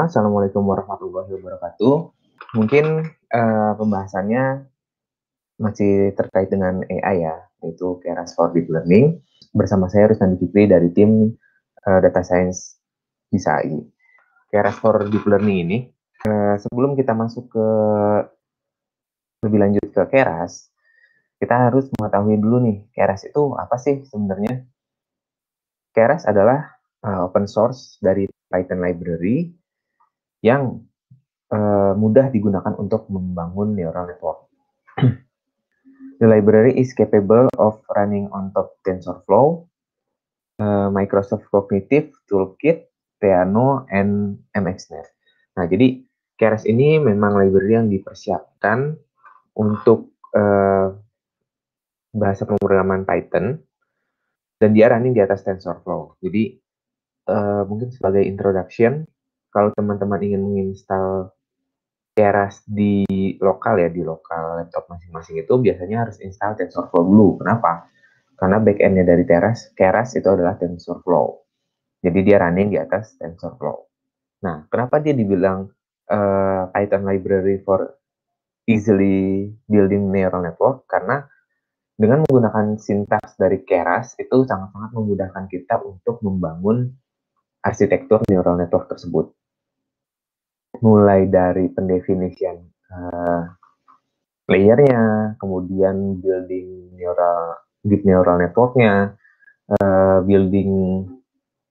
Assalamualaikum warahmatullahi wabarakatuh. Mungkin pembahasannya masih terkait dengan AI ya, yaitu Keras for Deep Learning. Bersama saya Ruslan Fikri dari tim Data Science bisa AI. Keras for Deep Learning ini, sebelum kita masuk ke lebih lanjut ke Keras, kita harus mengetahui dulu nih, Keras itu apa sih sebenarnya? Keras adalah open source dari Python library yang mudah digunakan untuk membangun neural network. The library is capable of running on top TensorFlow, Microsoft Cognitive Toolkit, Theano, and MXNet. Nah, jadi Keras ini memang library yang dipersiapkan untuk bahasa pemrograman Python dan dia running di atas TensorFlow. Jadi mungkin sebagai introduction, kalau teman-teman ingin menginstal Keras di lokal ya, di lokal laptop masing-masing itu biasanya harus install TensorFlow dulu. Kenapa? Karena backend-nya dari Keras itu adalah TensorFlow. Jadi dia running di atas TensorFlow. Nah, kenapa dia dibilang Python library for easily building neural network? Karena dengan menggunakan sintaks dari Keras itu sangat-sangat memudahkan kita untuk membangun arsitektur neural network tersebut. Mulai dari pendefinisian layernya, kemudian building deep neural networknya, building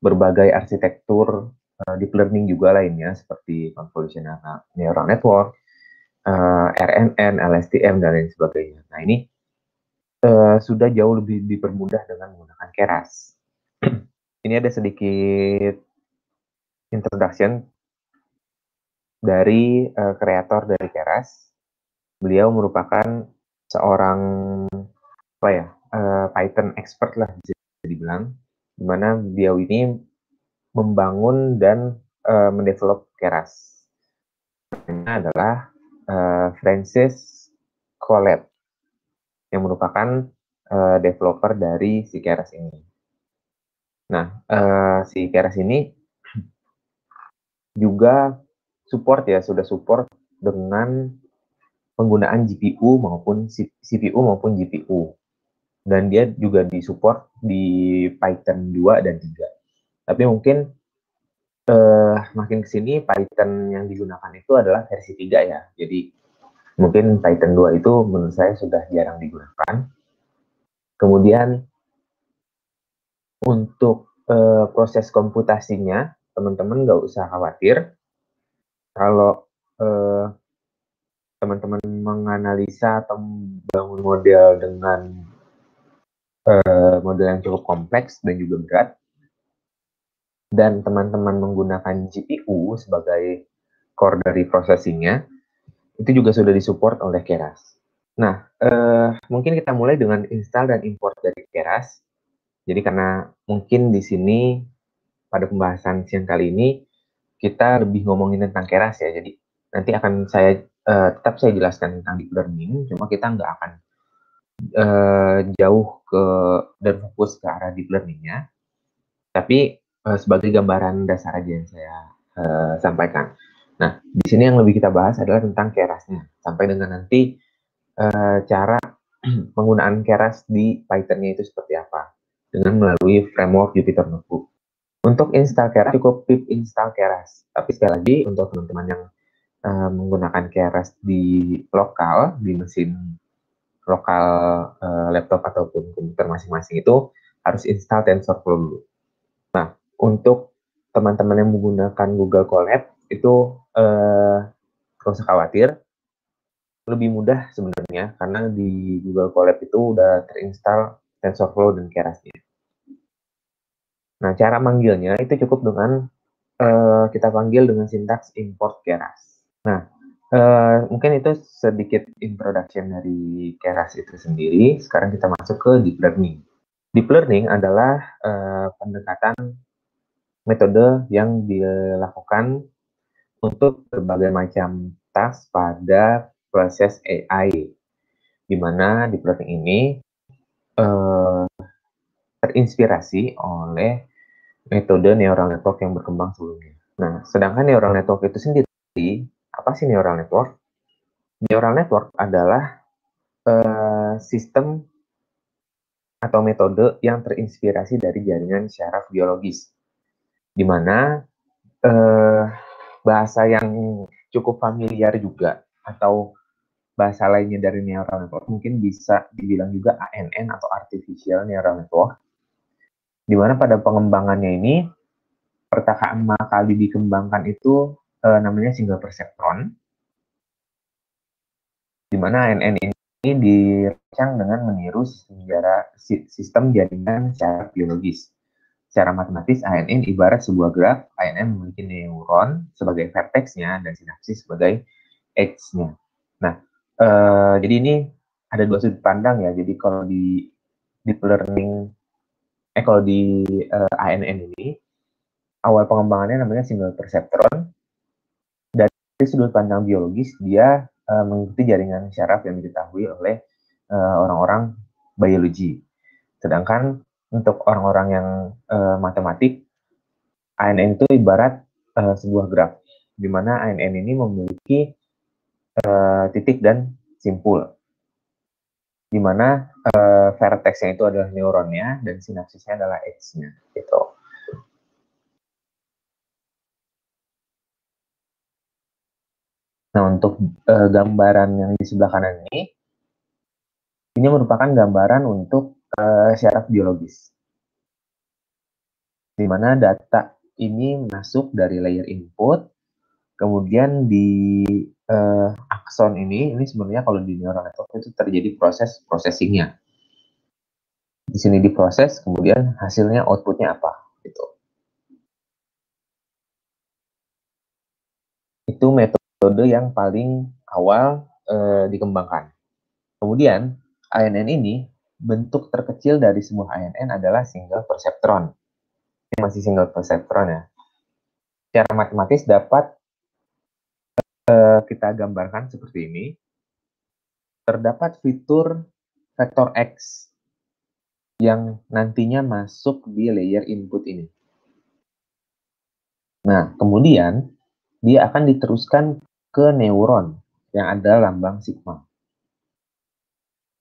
berbagai arsitektur deep learning juga lainnya seperti convolutional neural network, RNN, LSTM, dan lain sebagainya. Nah, ini sudah jauh lebih dipermudah dengan menggunakan Keras. Ini ada sedikit introduction dari kreator dari Keras. Beliau merupakan seorang Python expert lah bisa dibilang, di mana beliau ini membangun dan mendevelop Keras. Ini adalah Francis Collette yang merupakan developer dari si Keras ini. Nah, si Keras ini juga sudah support dengan penggunaan GPU maupun CPU maupun GPU. Dan dia juga disupport di Python 2 dan 3. Tapi mungkin makin kesini Python yang digunakan itu adalah versi 3 ya. Jadi mungkin Python 2 itu menurut saya sudah jarang digunakan. Kemudian untuk proses komputasinya, teman-teman nggak usah khawatir. Kalau teman-teman menganalisa atau membangun model dengan model yang cukup kompleks dan juga berat, dan teman-teman menggunakan GPU sebagai core dari processingnya, itu juga sudah disupport oleh Keras. Nah, mungkin kita mulai dengan install dan import dari Keras. Jadi karena mungkin di sini pada pembahasan siang kali ini kita lebih ngomongin tentang Keras ya. Jadi nanti akan tetap saya jelaskan tentang deep learning, cuma kita nggak akan jauh ke dan fokus ke arah deep learningnya. Tapi sebagai gambaran dasar aja yang saya sampaikan. Nah, di sini yang lebih kita bahas adalah tentang Kerasnya, sampai dengan nanti cara penggunaan Keras di Python-nya itu seperti apa, dengan melalui framework Jupyter Notebook. Untuk install Keras, cukup pip install Keras. Tapi sekali lagi, untuk teman-teman yang menggunakan Keras di lokal, di mesin lokal laptop ataupun komputer masing-masing itu, harus install TensorFlow dulu. Nah, untuk teman-teman yang menggunakan Google Colab itu nggak usah khawatir, lebih mudah sebenarnya karena di Google Colab itu udah terinstall TensorFlow dan Kerasnya. Nah, cara manggilnya itu cukup dengan kita panggil dengan sintaks import Keras. Nah, mungkin itu sedikit introduction dari Keras itu sendiri. Sekarang kita masuk ke deep learning. Deep learning adalah pendekatan metode yang dilakukan untuk berbagai macam task pada proses AI, di mana deep learning ini terinspirasi oleh metode neural network yang berkembang sebelumnya. Nah, sedangkan neural network itu sendiri, apa sih neural network? Neural network adalah sistem atau metode yang terinspirasi dari jaringan syaraf biologis, di mana eh, bahasa yang cukup familiar juga atau bahasa lainnya dari neural network mungkin bisa dibilang juga ANN atau artificial neural network, di mana pada pengembangannya ini pertama kali dikembangkan itu namanya single perceptron, di mana ANN ini dirancang dengan meniru sistem jaringan syaraf biologis. Secara matematis, ANN ibarat sebuah graf. ANN memiliki neuron sebagai vertexnya dan sinapsis sebagai edge-nya. Nah, jadi ini ada dua sudut pandang ya. Jadi kalau di deep learning, kalau di ANN ini, awal pengembangannya namanya single perceptron. Dari sudut pandang biologis, dia mengikuti jaringan syaraf yang diketahui oleh orang-orang biologi. Sedangkan untuk orang-orang yang matematik, ANN itu ibarat sebuah graf, di mana ANN ini memiliki titik dan simpul, di mana vertexnya itu adalah neuronnya dan sinapsisnya adalah edge-nya, gitu. Nah, untuk gambaran yang di sebelah kanan ini merupakan gambaran untuk syaraf biologis, di mana data ini masuk dari layer input, kemudian di akson ini sebenarnya kalau di neural network itu terjadi proses processingnya. Di sini diproses, kemudian hasilnya outputnya apa, gitu. Itu metode yang paling awal dikembangkan. Kemudian ANN ini bentuk terkecil dari sebuah ANN adalah single perceptron. Ini masih single perceptron ya. Secara matematis dapat kita gambarkan seperti ini. Terdapat fitur vektor X yang nantinya masuk di layer input ini. Nah, kemudian dia akan diteruskan ke neuron yang ada lambang sigma.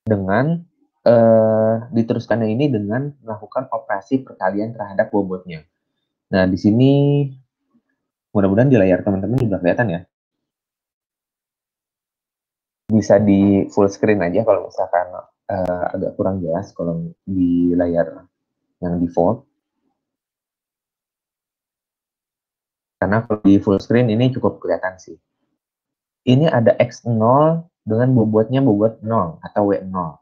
Dengan diteruskannya ini dengan melakukan operasi perkalian terhadap bobotnya. Nah, di sini mudah-mudahan di layar teman-teman juga kelihatan ya. Bisa di full screen aja kalau misalkan agak kurang jelas kalau di layar yang default. Karena kalau di full screen ini cukup kelihatan sih. Ini ada X0 dengan bobotnya bobot 0 atau W0.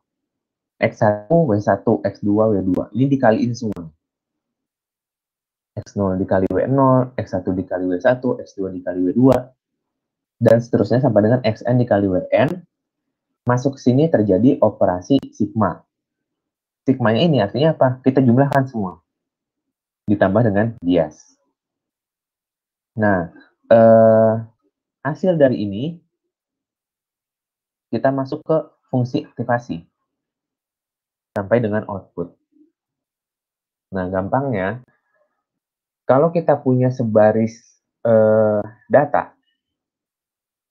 X1, W1, X2, W2. Ini dikaliin semua. X0 dikali W0, X1 dikali W1, X2 dikali W2, dan seterusnya sampai dengan Xn dikali Wn. Masuk ke sini terjadi operasi sigma. Sigmanya ini artinya apa? Kita jumlahkan semua. Ditambah dengan bias. Nah, hasil dari ini kita masuk ke fungsi aktivasi sampai dengan output. Nah, gampangnya kalau kita punya sebaris data,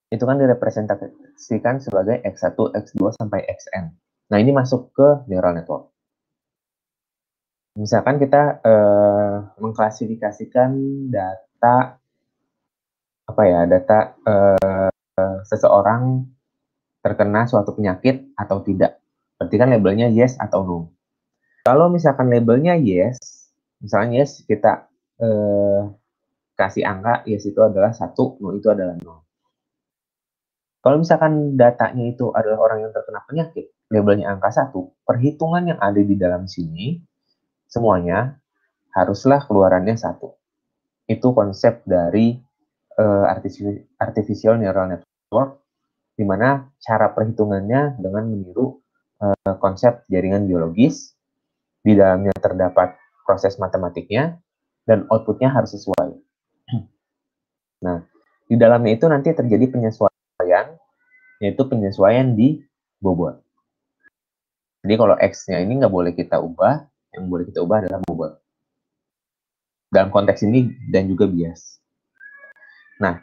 itu kan direpresentasikan sebagai X1, X2, sampai Xn. Nah, ini masuk ke neural network. Misalkan kita mengklasifikasikan data, data seseorang terkena suatu penyakit atau tidak. Berarti kan labelnya yes atau no. Kalau misalkan labelnya yes, misalnya yes kita kasih angka, yes itu adalah 1, no itu adalah 0. Kalau misalkan datanya itu adalah orang yang terkena penyakit, labelnya angka 1, perhitungan yang ada di dalam sini, semuanya haruslah keluarannya 1. Itu konsep dari artificial neural network, di mana cara perhitungannya dengan meniru konsep jaringan biologis, di dalamnya terdapat proses matematiknya, dan outputnya harus sesuai. Nah, di dalamnya itu nanti terjadi penyesuaian, yaitu penyesuaian di bobot. Jadi kalau X-nya ini nggak boleh kita ubah, yang boleh kita ubah adalah bobot. Dalam konteks ini dan juga bias. Nah,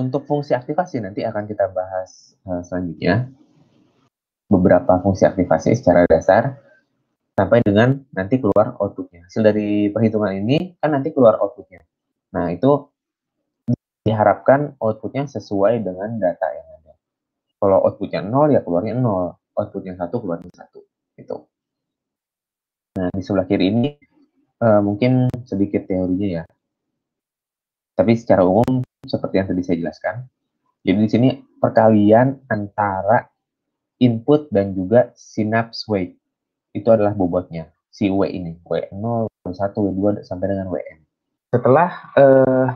untuk fungsi aktivasi nanti akan kita bahas selanjutnya. Beberapa fungsi aktivasi secara dasar sampai dengan nanti keluar outputnya. Hasil dari perhitungan ini kan nanti keluar outputnya. Nah, itu diharapkan outputnya sesuai dengan data yang ada. Kalau outputnya 0 ya keluarnya 0, outputnya 1 keluarnya 1. Gitu. Nah, di sebelah kiri ini mungkin sedikit teorinya ya. Tapi secara umum seperti yang tadi saya jelaskan. Jadi di sini perkalian antara input dan juga synapse weight itu adalah bobotnya si W ini, W0, W1, W2 sampai dengan Wn. Setelah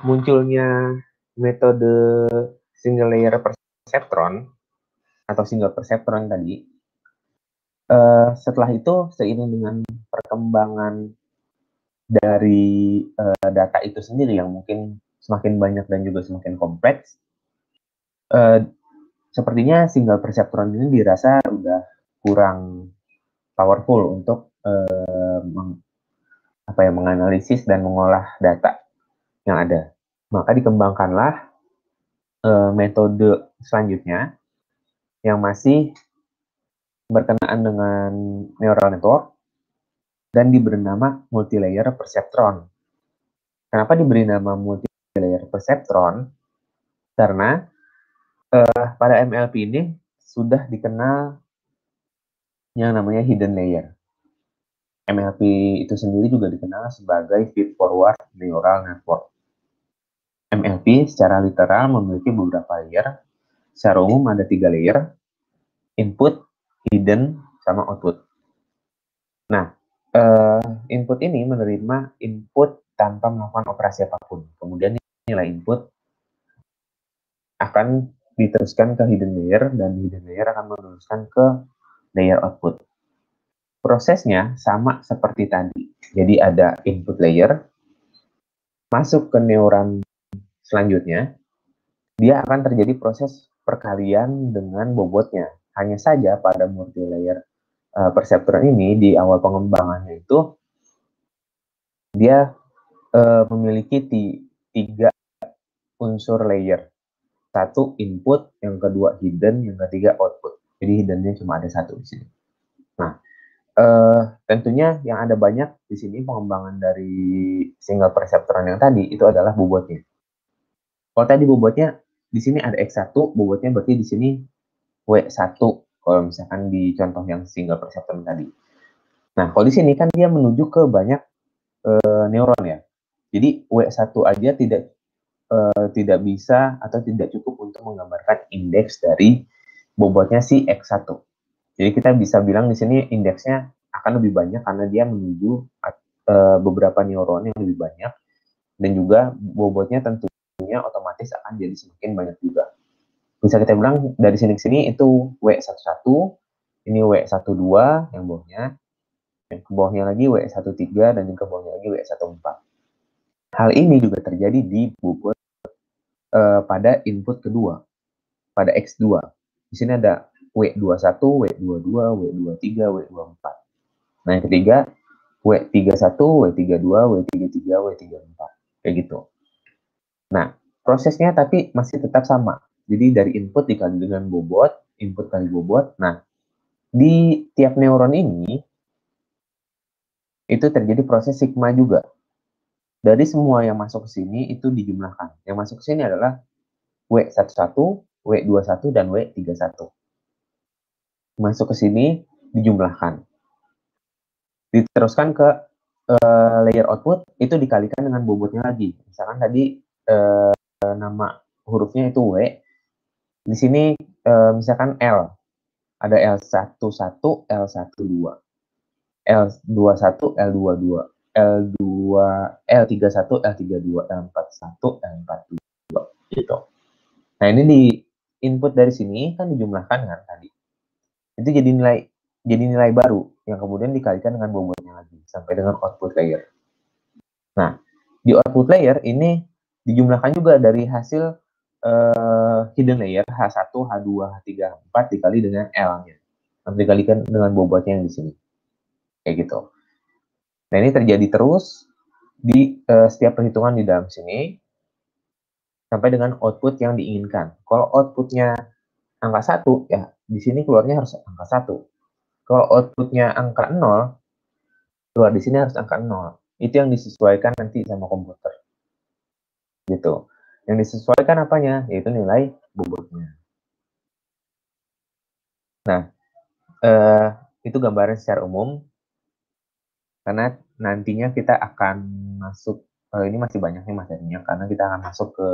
munculnya metode single layer perceptron atau single perceptron tadi, setelah itu seiring dengan perkembangan dari data itu sendiri yang mungkin semakin banyak dan juga semakin kompleks, sepertinya single perceptron ini dirasa udah kurang powerful untuk menganalisis dan mengolah data yang ada. Maka dikembangkanlah metode selanjutnya yang masih berkenaan dengan neural network dan diberi nama multilayer perceptron. Kenapa diberi nama multilayer perceptron? Karena pada MLP ini sudah dikenal yang namanya hidden layer. MLP itu sendiri juga dikenal sebagai feed forward neural network. MLP secara literal memiliki beberapa layer. Secara umum ada 3 layer, input, hidden, sama output. Nah, input ini menerima input tanpa melakukan operasi apapun. Kemudian nilai input akan diteruskan ke hidden layer, dan hidden layer akan meneruskan ke layer output. Prosesnya sama seperti tadi. Jadi ada input layer, masuk ke neuron selanjutnya, dia akan terjadi proses perkalian dengan bobotnya. Hanya saja pada multilayer perceptron ini di awal pengembangannya itu dia memiliki 3 unsur layer. 1 input, yang kedua hidden, yang ketiga output. Jadi hiddennya cuma ada 1 di sini. Nah, tentunya yang ada banyak di sini pengembangan dari single perceptron yang tadi itu adalah bobotnya. Kalau tadi bobotnya di sini ada X1, bobotnya berarti di sini W1 kalau misalkan di contoh yang single perceptron tadi. Nah, kalau di sini kan dia menuju ke banyak neuron ya. Jadi W1 aja tidak bisa atau tidak cukup untuk menggambarkan indeks dari bobotnya si X1. Jadi kita bisa bilang di sini indeksnya akan lebih banyak karena dia menuju beberapa neuron yang lebih banyak, dan juga bobotnya tentunya otomatis akan jadi semakin banyak juga. Bisa kita bilang dari sini ke sini itu W11, ini W12 yang bawahnya, yang ke bawahnya lagi W13, dan yang ke bawahnya lagi W14. Hal ini juga terjadi di bobot pada input kedua, pada X2. Di sini ada W21, W22, W23, W24. Nah, yang ketiga W31, W32, W33, W34. Kayak gitu. Nah, prosesnya tapi masih tetap sama. Jadi dari input dikali dengan bobot, input kali bobot. Nah, di tiap neuron ini itu terjadi proses sigma juga. Dari semua yang masuk ke sini itu dijumlahkan. Yang masuk ke sini adalah W11, W21, dan W31. Masuk ke sini dijumlahkan. Diteruskan ke layer output, itu dikalikan dengan bobotnya lagi. Misalkan tadi nama hurufnya itu W. Di sini misalkan L. Ada L11, L12. L21, L22, L2, L31, L32, L41, L42 gitu. Nah, ini di input dari sini kan dijumlahkan kan tadi. Itu jadi nilai baru yang kemudian dikalikan dengan bobotnya lagi sampai dengan output layer. Nah, di output layer ini dijumlahkan juga dari hasil hidden layer H1, H2, H3, H4 dikali dengan L-nya. Nanti dikalikan dengan bobotnya yang di sini. Kayak gitu. Nah, ini terjadi terus di setiap perhitungan di dalam sini sampai dengan output yang diinginkan. Kalau outputnya angka 1, ya di sini keluarnya harus angka 1. Kalau outputnya angka 0, keluar di sini harus angka 0. Itu yang disesuaikan nanti sama komputer. Gitu. Yang disesuaikan apanya? Yaitu nilai bobotnya. Nah, itu gambaran secara umum. Karena nantinya kita akan masuk, ini masih banyak nih materinya, karena kita akan masuk ke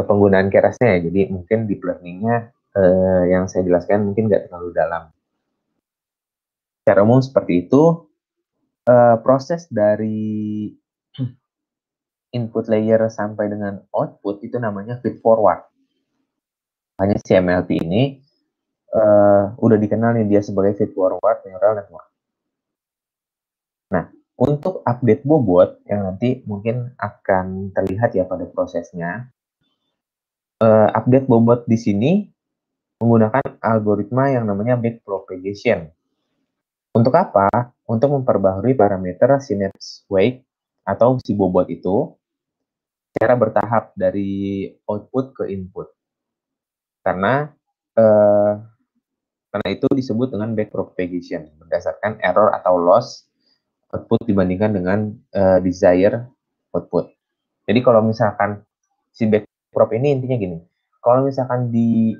penggunaan kerasnya ya. Jadi mungkin deep learning-nya yang saya jelaskan mungkin nggak terlalu dalam. Secara umum seperti itu. Proses dari input layer sampai dengan output itu namanya feed forward. Hanya si MLP ini udah dikenal nih dia sebagai feed forward neural network. Nah, untuk update bobot yang nanti mungkin akan terlihat ya pada prosesnya, update bobot di sini menggunakan algoritma yang namanya backpropagation. Untuk apa? Untuk memperbaharui parameter synapse weight atau si bobot itu secara bertahap dari output ke input. Karena itu disebut dengan backpropagation berdasarkan error atau loss output dibandingkan dengan desire output. Jadi kalau misalkan si backprop ini intinya gini, kalau misalkan di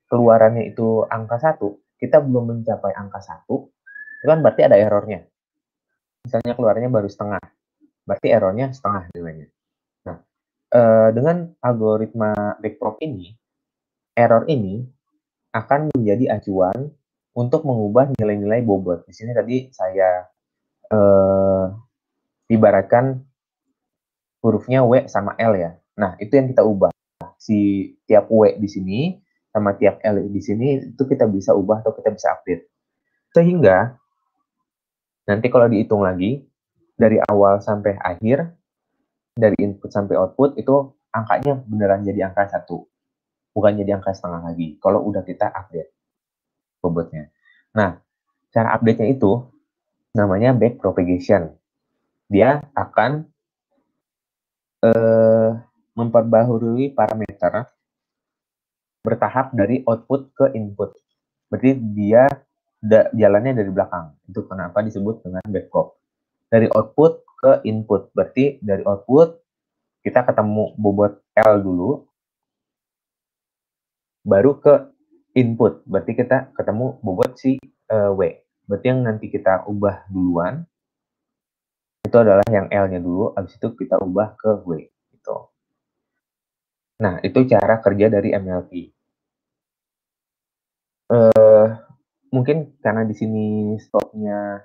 keluarannya itu angka 1, kita belum mencapai angka 1, itu kan berarti ada errornya. Misalnya keluarnya baru setengah, berarti errornya setengah nilainya. Nah, dengan algoritma backprop ini, error ini akan menjadi acuan untuk mengubah nilai-nilai bobot. Di sini tadi saya ibaratkan hurufnya W sama L ya. Nah, itu yang kita ubah. Si tiap W di sini sama tiap L di sini itu kita bisa ubah atau kita bisa update. Sehingga nanti kalau dihitung lagi dari awal sampai akhir, dari input sampai output itu angkanya beneran jadi angka 1. Bukan jadi angka setengah lagi kalau udah kita update bobotnya. Nah, cara update-nya itu namanya backpropagation. Dia akan memperbaharui parameter bertahap dari output ke input. Berarti dia jalannya dari belakang. Itu kenapa disebut dengan backprop. Dari output ke input. Berarti dari output kita ketemu bobot L dulu, baru ke input. Berarti kita ketemu bobot si W. Berarti yang nanti kita ubah duluan itu adalah yang L-nya dulu, habis itu kita ubah ke W. Gitu. Nah, itu cara kerja dari MLP. Mungkin karena di sini stopnya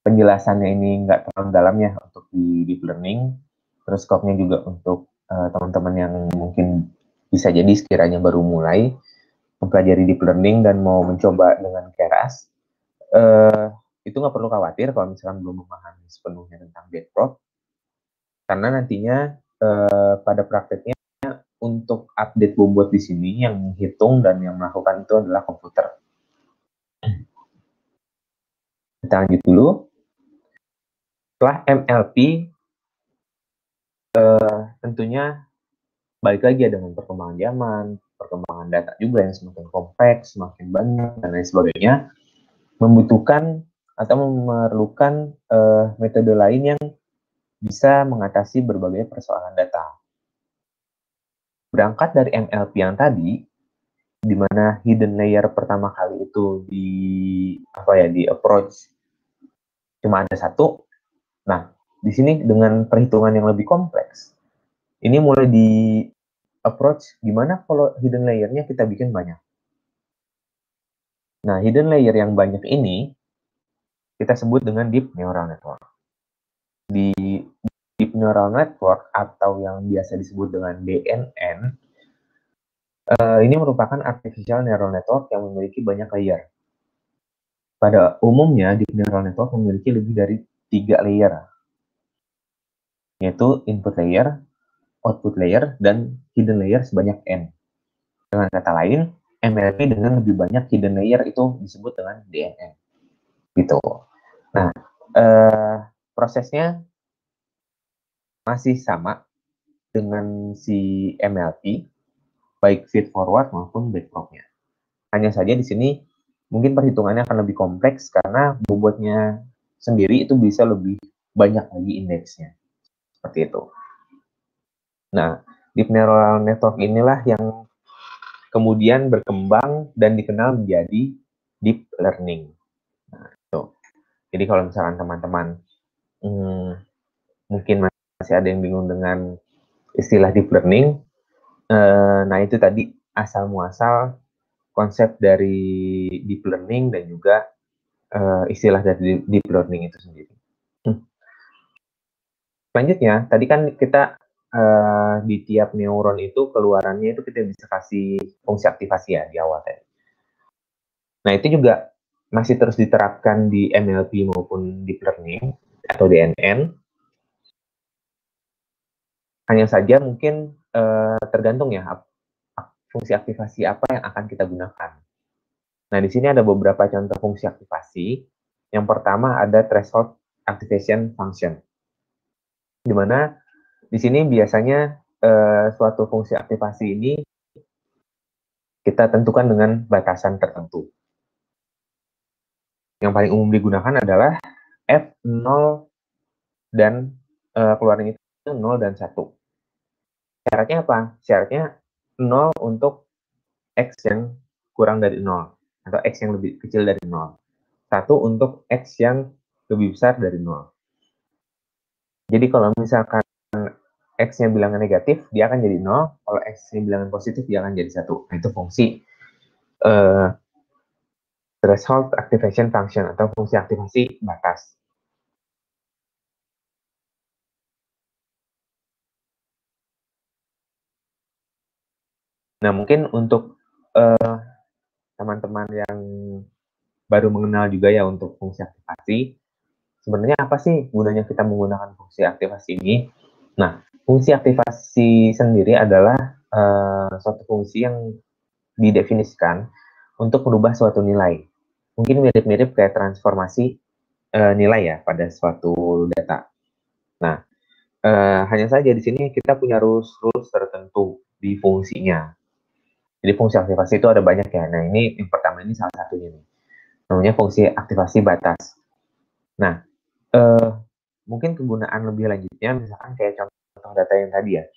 penjelasannya ini nggak terlalu dalam ya untuk di deep learning, terus skopnya juga untuk teman-teman yang mungkin bisa jadi sekiranya baru mulai mempelajari deep learning dan mau mencoba dengan keras, itu nggak perlu khawatir kalau misalkan belum memahami sepenuhnya tentang backprop, karena nantinya pada prakteknya untuk update bobot di sini yang menghitung dan yang melakukan itu adalah komputer. Kita lanjut dulu. Setelah MLP, tentunya balik lagi ya dengan perkembangan zaman, perkembangan data juga yang semakin kompleks, semakin banyak, dan lain sebagainya, membutuhkan atau memerlukan metode lain yang bisa mengatasi berbagai persoalan data. Berangkat dari MLP yang tadi, di mana hidden layer pertama kali itu di approach cuma ada satu. Nah, di sini dengan perhitungan yang lebih kompleks, ini mulai di approach gimana kalau hidden layernya kita bikin banyak. Nah, hidden layer yang banyak ini kita sebut dengan deep neural network. Di deep neural network atau yang biasa disebut dengan DNN, ini merupakan artificial neural network yang memiliki banyak layer. Pada umumnya, deep neural network memiliki lebih dari 3 layer, yaitu input layer, output layer, dan hidden layer sebanyak N. Dengan kata lain, MLP dengan lebih banyak hidden layer itu disebut dengan DNN. Gitu. Nah, prosesnya masih sama dengan si MLP, baik feed forward maupun backprop-nya. Hanya saja di sini mungkin perhitungannya akan lebih kompleks karena bobotnya sendiri itu bisa lebih banyak lagi indeksnya. Seperti itu. Nah, deep neural network inilah yang kemudian berkembang dan dikenal menjadi deep learning. Nah, itu. Jadi kalau misalkan teman-teman mungkin masih ada yang bingung dengan istilah deep learning, nah itu tadi asal muasal konsep dari deep learning dan juga istilah dari deep learning itu sendiri. Selanjutnya, tadi kan kita di tiap neuron itu keluarannya itu kita bisa kasih fungsi aktivasi ya di awal tadi. Nah itu juga masih terus diterapkan di MLP maupun deep learning atau DNN. Hanya saja mungkin tergantung ya fungsi aktivasi apa yang akan kita gunakan. Nah di sini ada beberapa contoh fungsi aktivasi. Yang pertama ada threshold activation function, di mana di sini biasanya suatu fungsi aktivasi ini kita tentukan dengan batasan tertentu. Yang paling umum digunakan adalah F0 dan keluaran itu 0 dan 1. Syaratnya apa? Syaratnya 0 untuk X yang kurang dari 0 atau X yang lebih kecil dari 0. 1 untuk X yang lebih besar dari 0. Jadi kalau misalkan X-nya bilangan negatif, dia akan jadi 0. Kalau X-nya bilangan positif, dia akan jadi 1. Nah, itu fungsi threshold activation function atau fungsi aktivasi batas. Nah, mungkin untuk teman-teman yang baru mengenal juga ya untuk fungsi aktivasi, sebenarnya apa sih gunanya kita menggunakan fungsi aktivasi ini? Nah, fungsi aktivasi sendiri adalah suatu fungsi yang didefinisikan untuk merubah suatu nilai. Mungkin mirip-mirip kayak transformasi nilai ya pada suatu data. Nah, hanya saja di sini kita punya rules tertentu di fungsinya. Jadi fungsi aktivasi itu ada banyak ya. Nah, ini yang pertama ini salah satunya nih. Namanya fungsi aktivasi batas. Nah, mungkin kegunaan lebih lanjutnya misalkan kayak contoh data yang tadi ya.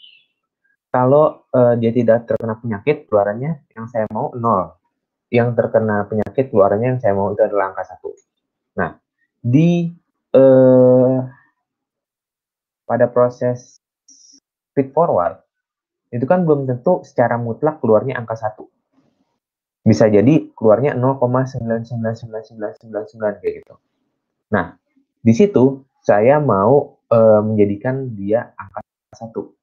Kalau dia tidak terkena penyakit, keluarannya yang saya mau 0. Yang terkena penyakit, keluarannya yang saya mau itu adalah angka 1. Nah, di pada proses feed forward, itu kan belum tentu secara mutlak keluarnya angka 1. Bisa jadi keluarnya 0,99999 kayak gitu. Nah, di situ saya mau menjadikan dia angka 1.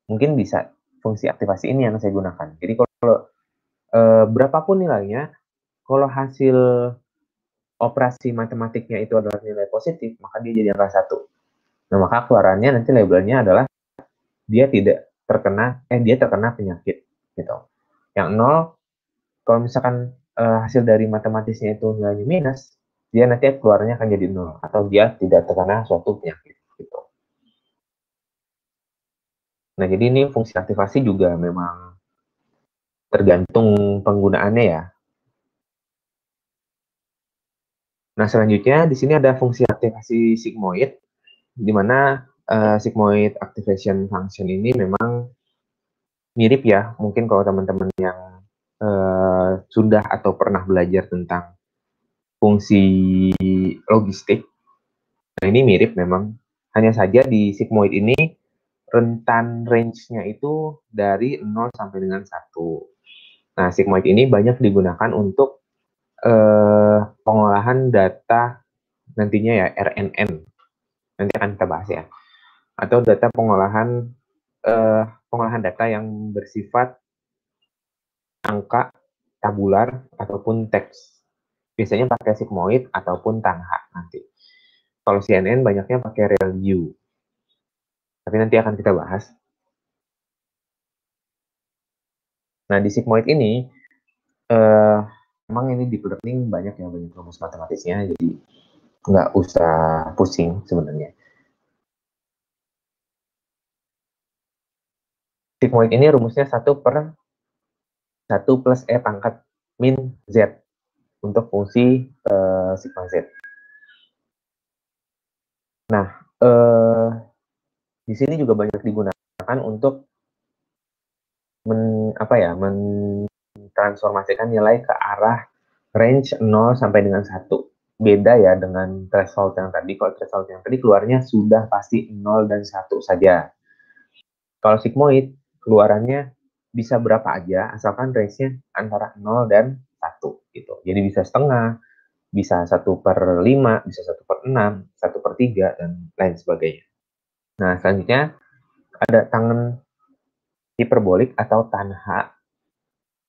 Mungkin bisa fungsi aktivasi ini yang saya gunakan. Jadi kalau berapapun nilainya, kalau hasil operasi matematiknya itu adalah nilai positif, maka dia jadi angka 1. Nah, maka keluarannya nanti labelnya adalah dia terkena penyakit gitu. Yang 0 kalau misalkan hasil dari matematisnya itu nilainya minus, dia nanti keluarnya akan jadi 0 atau dia tidak terkena suatu penyakit gitu. Nah, jadi ini fungsi aktivasi juga memang tergantung penggunaannya ya. Nah, selanjutnya di sini ada fungsi aktivasi sigmoid, di mana sigmoid activation function ini memang mirip ya, mungkin kalau teman-teman yang sudah atau pernah belajar tentang fungsi logistik, nah ini mirip memang. Hanya saja di sigmoid ini rentan range-nya itu dari 0 sampai dengan 1. Nah, sigmoid ini banyak digunakan untuk pengolahan data nantinya ya RNN. Nanti akan kita bahas ya. Atau data pengolahan data yang bersifat angka, tabular, ataupun teks. Biasanya pakai sigmoid ataupun tangha nanti. Kalau CNN banyaknya pakai RealView. Tapi nanti akan kita bahas. Nah, di sigmoid ini memang ini deep learning banyak rumus matematisnya. Jadi nggak usah pusing sebenarnya. Sigmoid ini rumusnya 1/1 plus E pangkat min Z untuk fungsi sigma Z. Nah, di sini juga banyak digunakan untuk mentransformasikan nilai ke arah range 0 sampai dengan 1. Beda ya dengan threshold yang tadi. Kalau threshold yang tadi keluarnya sudah pasti 0 dan 1 saja. Kalau sigmoid, keluarannya bisa berapa aja, asalkan range-nya antara 0 dan 1. Gitu. Jadi bisa setengah, bisa 1/5, bisa 1/6, 1/3, dan lain sebagainya. Nah, selanjutnya ada tangen hiperbolik atau tanha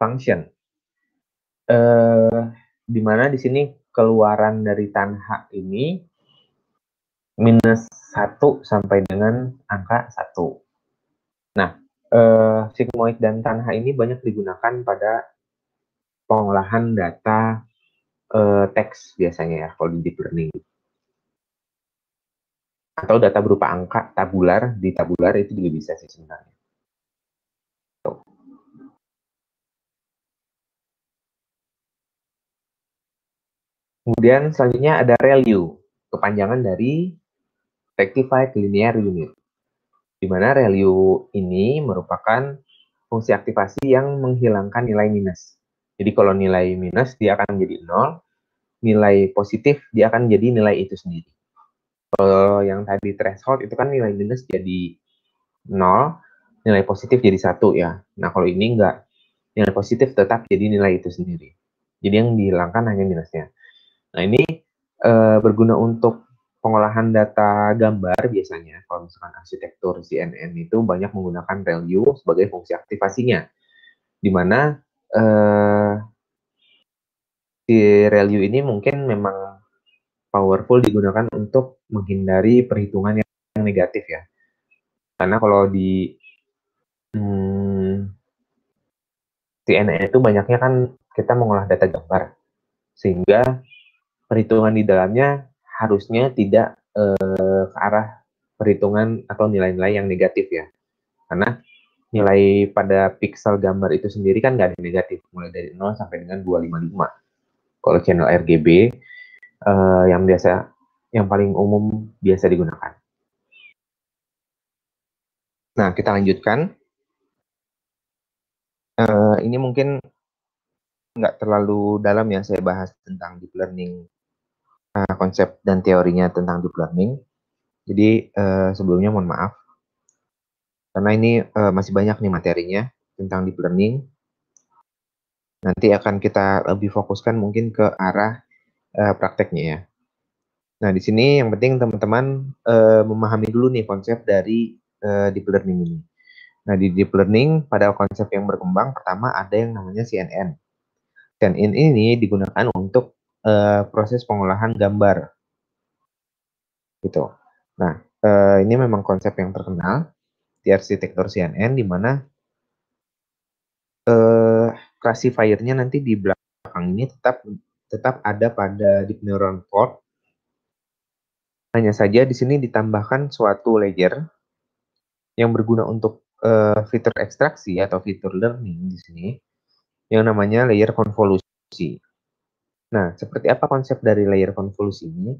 function. Di mana di sini keluaran dari tanha ini minus 1 sampai dengan angka 1. Nah, sigmoid dan tanha ini banyak digunakan pada pengolahan data teks biasanya ya, kalau di deep learning. Atau data berupa angka tabular, di tabular itu juga bisa sih sebenarnya. Kemudian selanjutnya ada ReLU, kepanjangan dari Rectified Linear Unit, di mana ReLU ini merupakan fungsi aktivasi yang menghilangkan nilai minus. Jadi kalau nilai minus dia akan menjadi 0, nilai positif dia akan jadi nilai itu sendiri. Kalau yang tadi threshold itu kan nilai minus jadi 0, nilai positif jadi 1 ya. Nah kalau ini enggak, nilai positif tetap jadi nilai itu sendiri. Jadi yang dihilangkan hanya minusnya. Nah ini berguna untuk pengolahan data gambar biasanya. Kalau misalkan arsitektur CNN itu banyak menggunakan ReLU sebagai fungsi aktivasinya, di mana si ReLU ini mungkin memang powerful digunakan untuk menghindari perhitungan yang negatif ya. Karena kalau di CNN itu banyaknya kan kita mengolah data gambar, sehingga perhitungan di dalamnya harusnya tidak ke arah perhitungan atau nilai-nilai yang negatif ya. Karena nilai pada pixel gambar itu sendiri kan nggak ada negatif, mulai dari 0 sampai dengan 255. Kalau channel RGB yang paling umum biasa digunakan. Nah, kita lanjutkan. Ini mungkin nggak terlalu dalam ya saya bahas tentang deep learning, konsep dan teorinya tentang deep learning. Jadi sebelumnya mohon maaf, karena ini masih banyak nih materinya tentang deep learning. Nanti akan kita lebih fokuskan mungkin ke arah prakteknya ya. Nah, di sini yang penting teman-teman memahami dulu nih konsep dari deep learning ini. Nah, di deep learning pada konsep yang berkembang pertama ada yang namanya CNN. CNN ini digunakan untuk proses pengolahan gambar. Gitu. Nah, ini memang konsep yang terkenal di arsitektur CNN di mana classifier-nya nanti di belakang ini tetap ada pada deep neural network. Hanya saja di sini ditambahkan suatu layer yang berguna untuk fitur ekstraksi atau fitur learning di sini yang namanya layer konvolusi. Nah, seperti apa konsep dari layer konvolusi ini?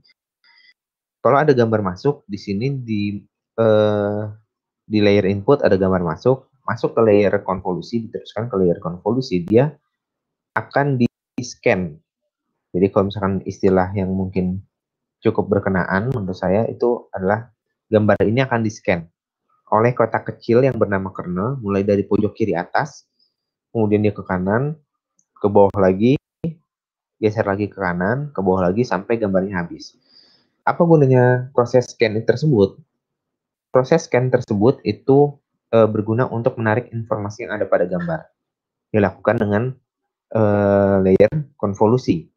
Kalau ada gambar masuk di sini di layer input ada gambar masuk ke layer konvolusi, diteruskan ke layer konvolusi, dia akan di-scan. Jadi kalau misalkan istilah yang mungkin cukup berkenaan menurut saya itu adalah gambar ini akan di-scan oleh kotak kecil yang bernama kernel, mulai dari pojok kiri atas, kemudian dia ke kanan, ke bawah lagi, geser lagi ke kanan, ke bawah lagi, sampai gambarnya habis. Apa gunanya proses scan tersebut? Proses scan tersebut itu berguna untuk menarik informasi yang ada pada gambar. Dilakukan dengan layer konvolusi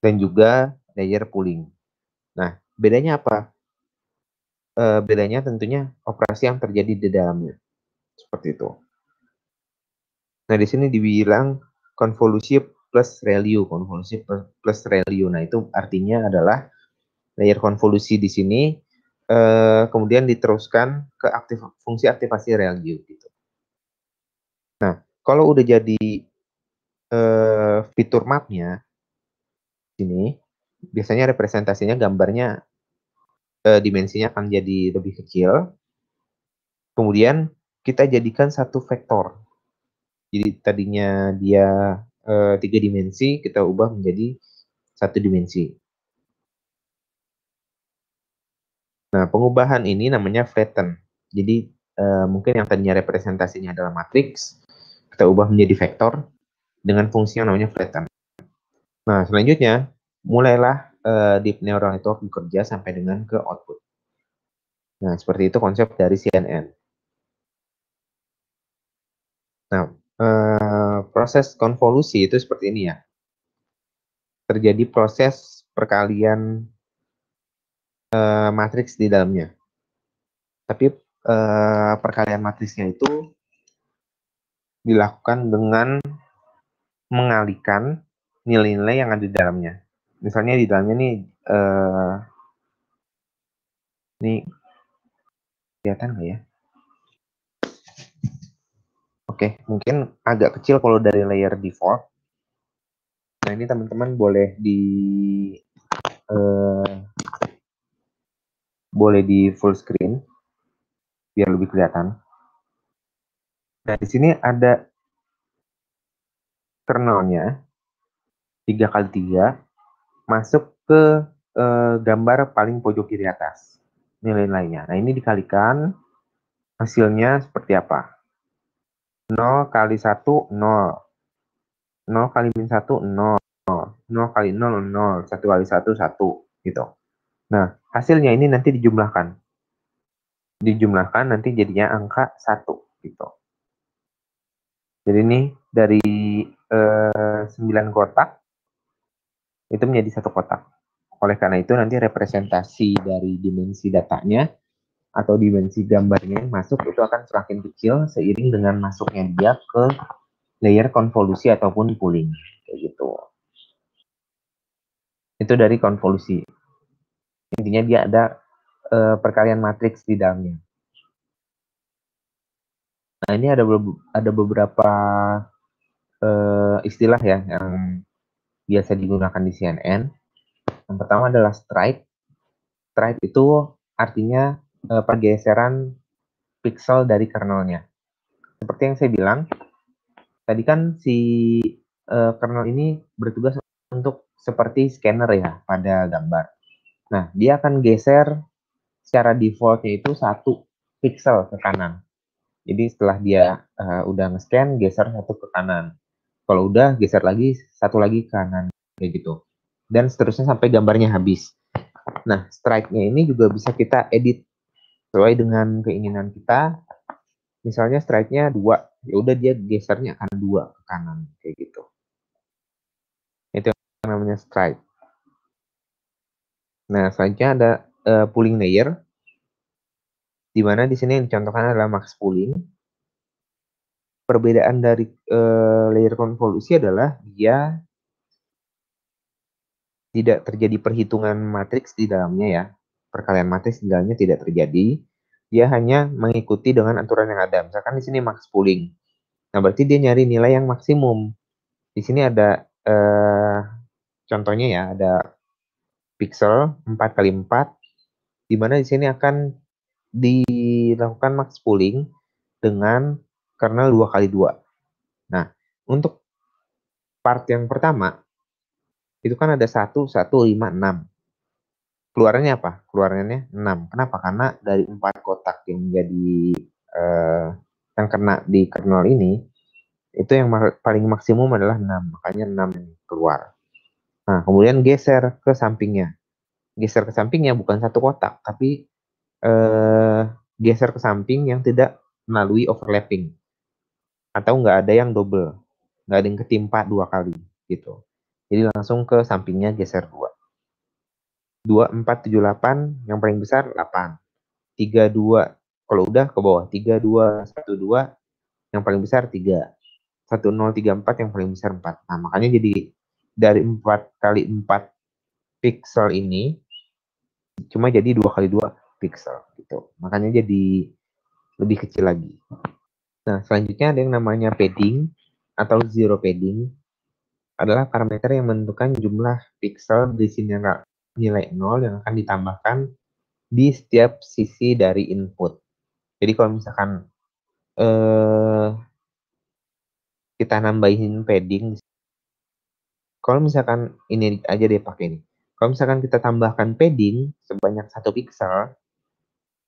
dan juga layer pooling. Nah, bedanya apa? Bedanya tentunya operasi yang terjadi di dalamnya. Seperti itu. Nah, di sini dibilang konvolusi plus ReLU. Konvolusi plus ReLU. Nah, itu artinya adalah layer konvolusi di sini, kemudian diteruskan ke fungsi aktivasi rel view gitu. Nah, kalau udah jadi fitur mapnya sini, biasanya representasinya gambarnya dimensinya akan jadi lebih kecil. Kemudian kita jadikan satu vektor. Jadi tadinya dia 3 dimensi, kita ubah menjadi 1 dimensi. Nah, pengubahan ini namanya flatten. Jadi mungkin yang tadinya representasinya adalah matriks, kita ubah menjadi vektor dengan fungsi yang namanya flatten. Nah, selanjutnya mulailah deep neural network bekerja sampai dengan ke output. Nah, seperti itu konsep dari CNN. Nah, proses konvolusi itu seperti ini ya. Terjadi proses perkalian matriks di dalamnya. Tapi perkalian matriksnya itu dilakukan dengan mengalihkan nilai-nilai yang ada di dalamnya. Misalnya di dalamnya nih, ini kelihatan nggak ya? Oke, mungkin agak kecil kalau dari layer default. Nah, ini teman-teman boleh di full screen biar lebih kelihatan. Nah, di sini ada kernelnya 3x3 masuk ke gambar paling pojok kiri atas nilai-nilainya. Nah, ini dikalikan hasilnya seperti apa? 0 kali 1, 0. 0 kali min 1, 0. 0 kali 0, 0. 1 kali 1, 1. Gitu. Nah, hasilnya ini nanti dijumlahkan. Dijumlahkan nanti jadinya angka 1. Gitu. Jadi ini dari 9 kotak, itu menjadi 1 kotak. Oleh karena itu nanti representasi dari dimensi datanya atau dimensi gambarnya yang masuk itu akan semakin kecil seiring dengan masuknya dia ke layer konvolusi ataupun pooling. Kayak gitu. Itu dari konvolusi. Intinya dia ada perkalian matriks di dalamnya. Nah, ini ada beberapa istilah ya yang biasa digunakan di CNN. Yang pertama adalah stride. Stride itu artinya pergeseran pixel dari kernelnya. Seperti yang saya bilang, tadi kan si kernel ini bertugas untuk seperti scanner ya pada gambar. Nah, dia akan geser secara defaultnya itu 1 pixel ke kanan. Jadi setelah dia udah nge-scan, geser 1 ke kanan. Kalau udah, geser lagi 1 lagi ke kanan. Kayak gitu. Dan seterusnya sampai gambarnya habis. Nah, strike-nya ini juga bisa kita edit sesuai dengan keinginan kita. Misalnya strike-nya 2, ya udah dia gesernya akan 2 ke kanan. Kayak gitu. Itu yang namanya strike. Nah, selanjutnya ada pooling layer. Di mana di sini yang dicontohkan adalah max pooling. Perbedaan dari layer konvolusi adalah dia tidak terjadi perhitungan matriks di dalamnya ya. Perkalian matriks di dalamnya tidak terjadi. Dia hanya mengikuti dengan aturan yang ada. Misalkan di sini max pooling. Nah, berarti dia nyari nilai yang maksimum. Di sini ada contohnya ya, ada pixel 4 kali 4, di mana di sini akan dilakukan max pooling dengan kernel 2 kali 2. Nah, untuk part yang pertama, itu kan ada 1, 1, 5, 6. Keluarannya apa? Keluarannya 6. Kenapa? Karena dari 4 kotak yang menjadi yang kena di kernel ini, itu yang paling maksimum adalah 6. Makanya 6 yang keluar. Nah, kemudian geser ke sampingnya. Geser ke sampingnya bukan 1 kotak, tapi geser ke samping yang tidak melalui overlapping. Atau nggak ada yang double. Nggak ada yang ketimpa 2 kali. Gitu. Jadi langsung ke sampingnya geser 2. 2, 4, 7, 8, yang paling besar 8. 3, 2, kalau udah ke bawah. 3, 2, 1, 2, yang paling besar 3. 1, 0, 3, 4, yang paling besar 4. Nah, makanya jadi dari 4 kali 4 pixel ini, cuma jadi 2x2 pixel gitu. Makanya jadi lebih kecil lagi. Nah, selanjutnya ada yang namanya padding atau zero padding, adalah parameter yang menentukan jumlah pixel berisi nilai 0 yang akan ditambahkan di setiap sisi dari input. Jadi kalau misalkan kita nambahin padding, kalau misalkan ini aja deh pakai ini. Kalau misalkan kita tambahkan padding sebanyak 1 pixel,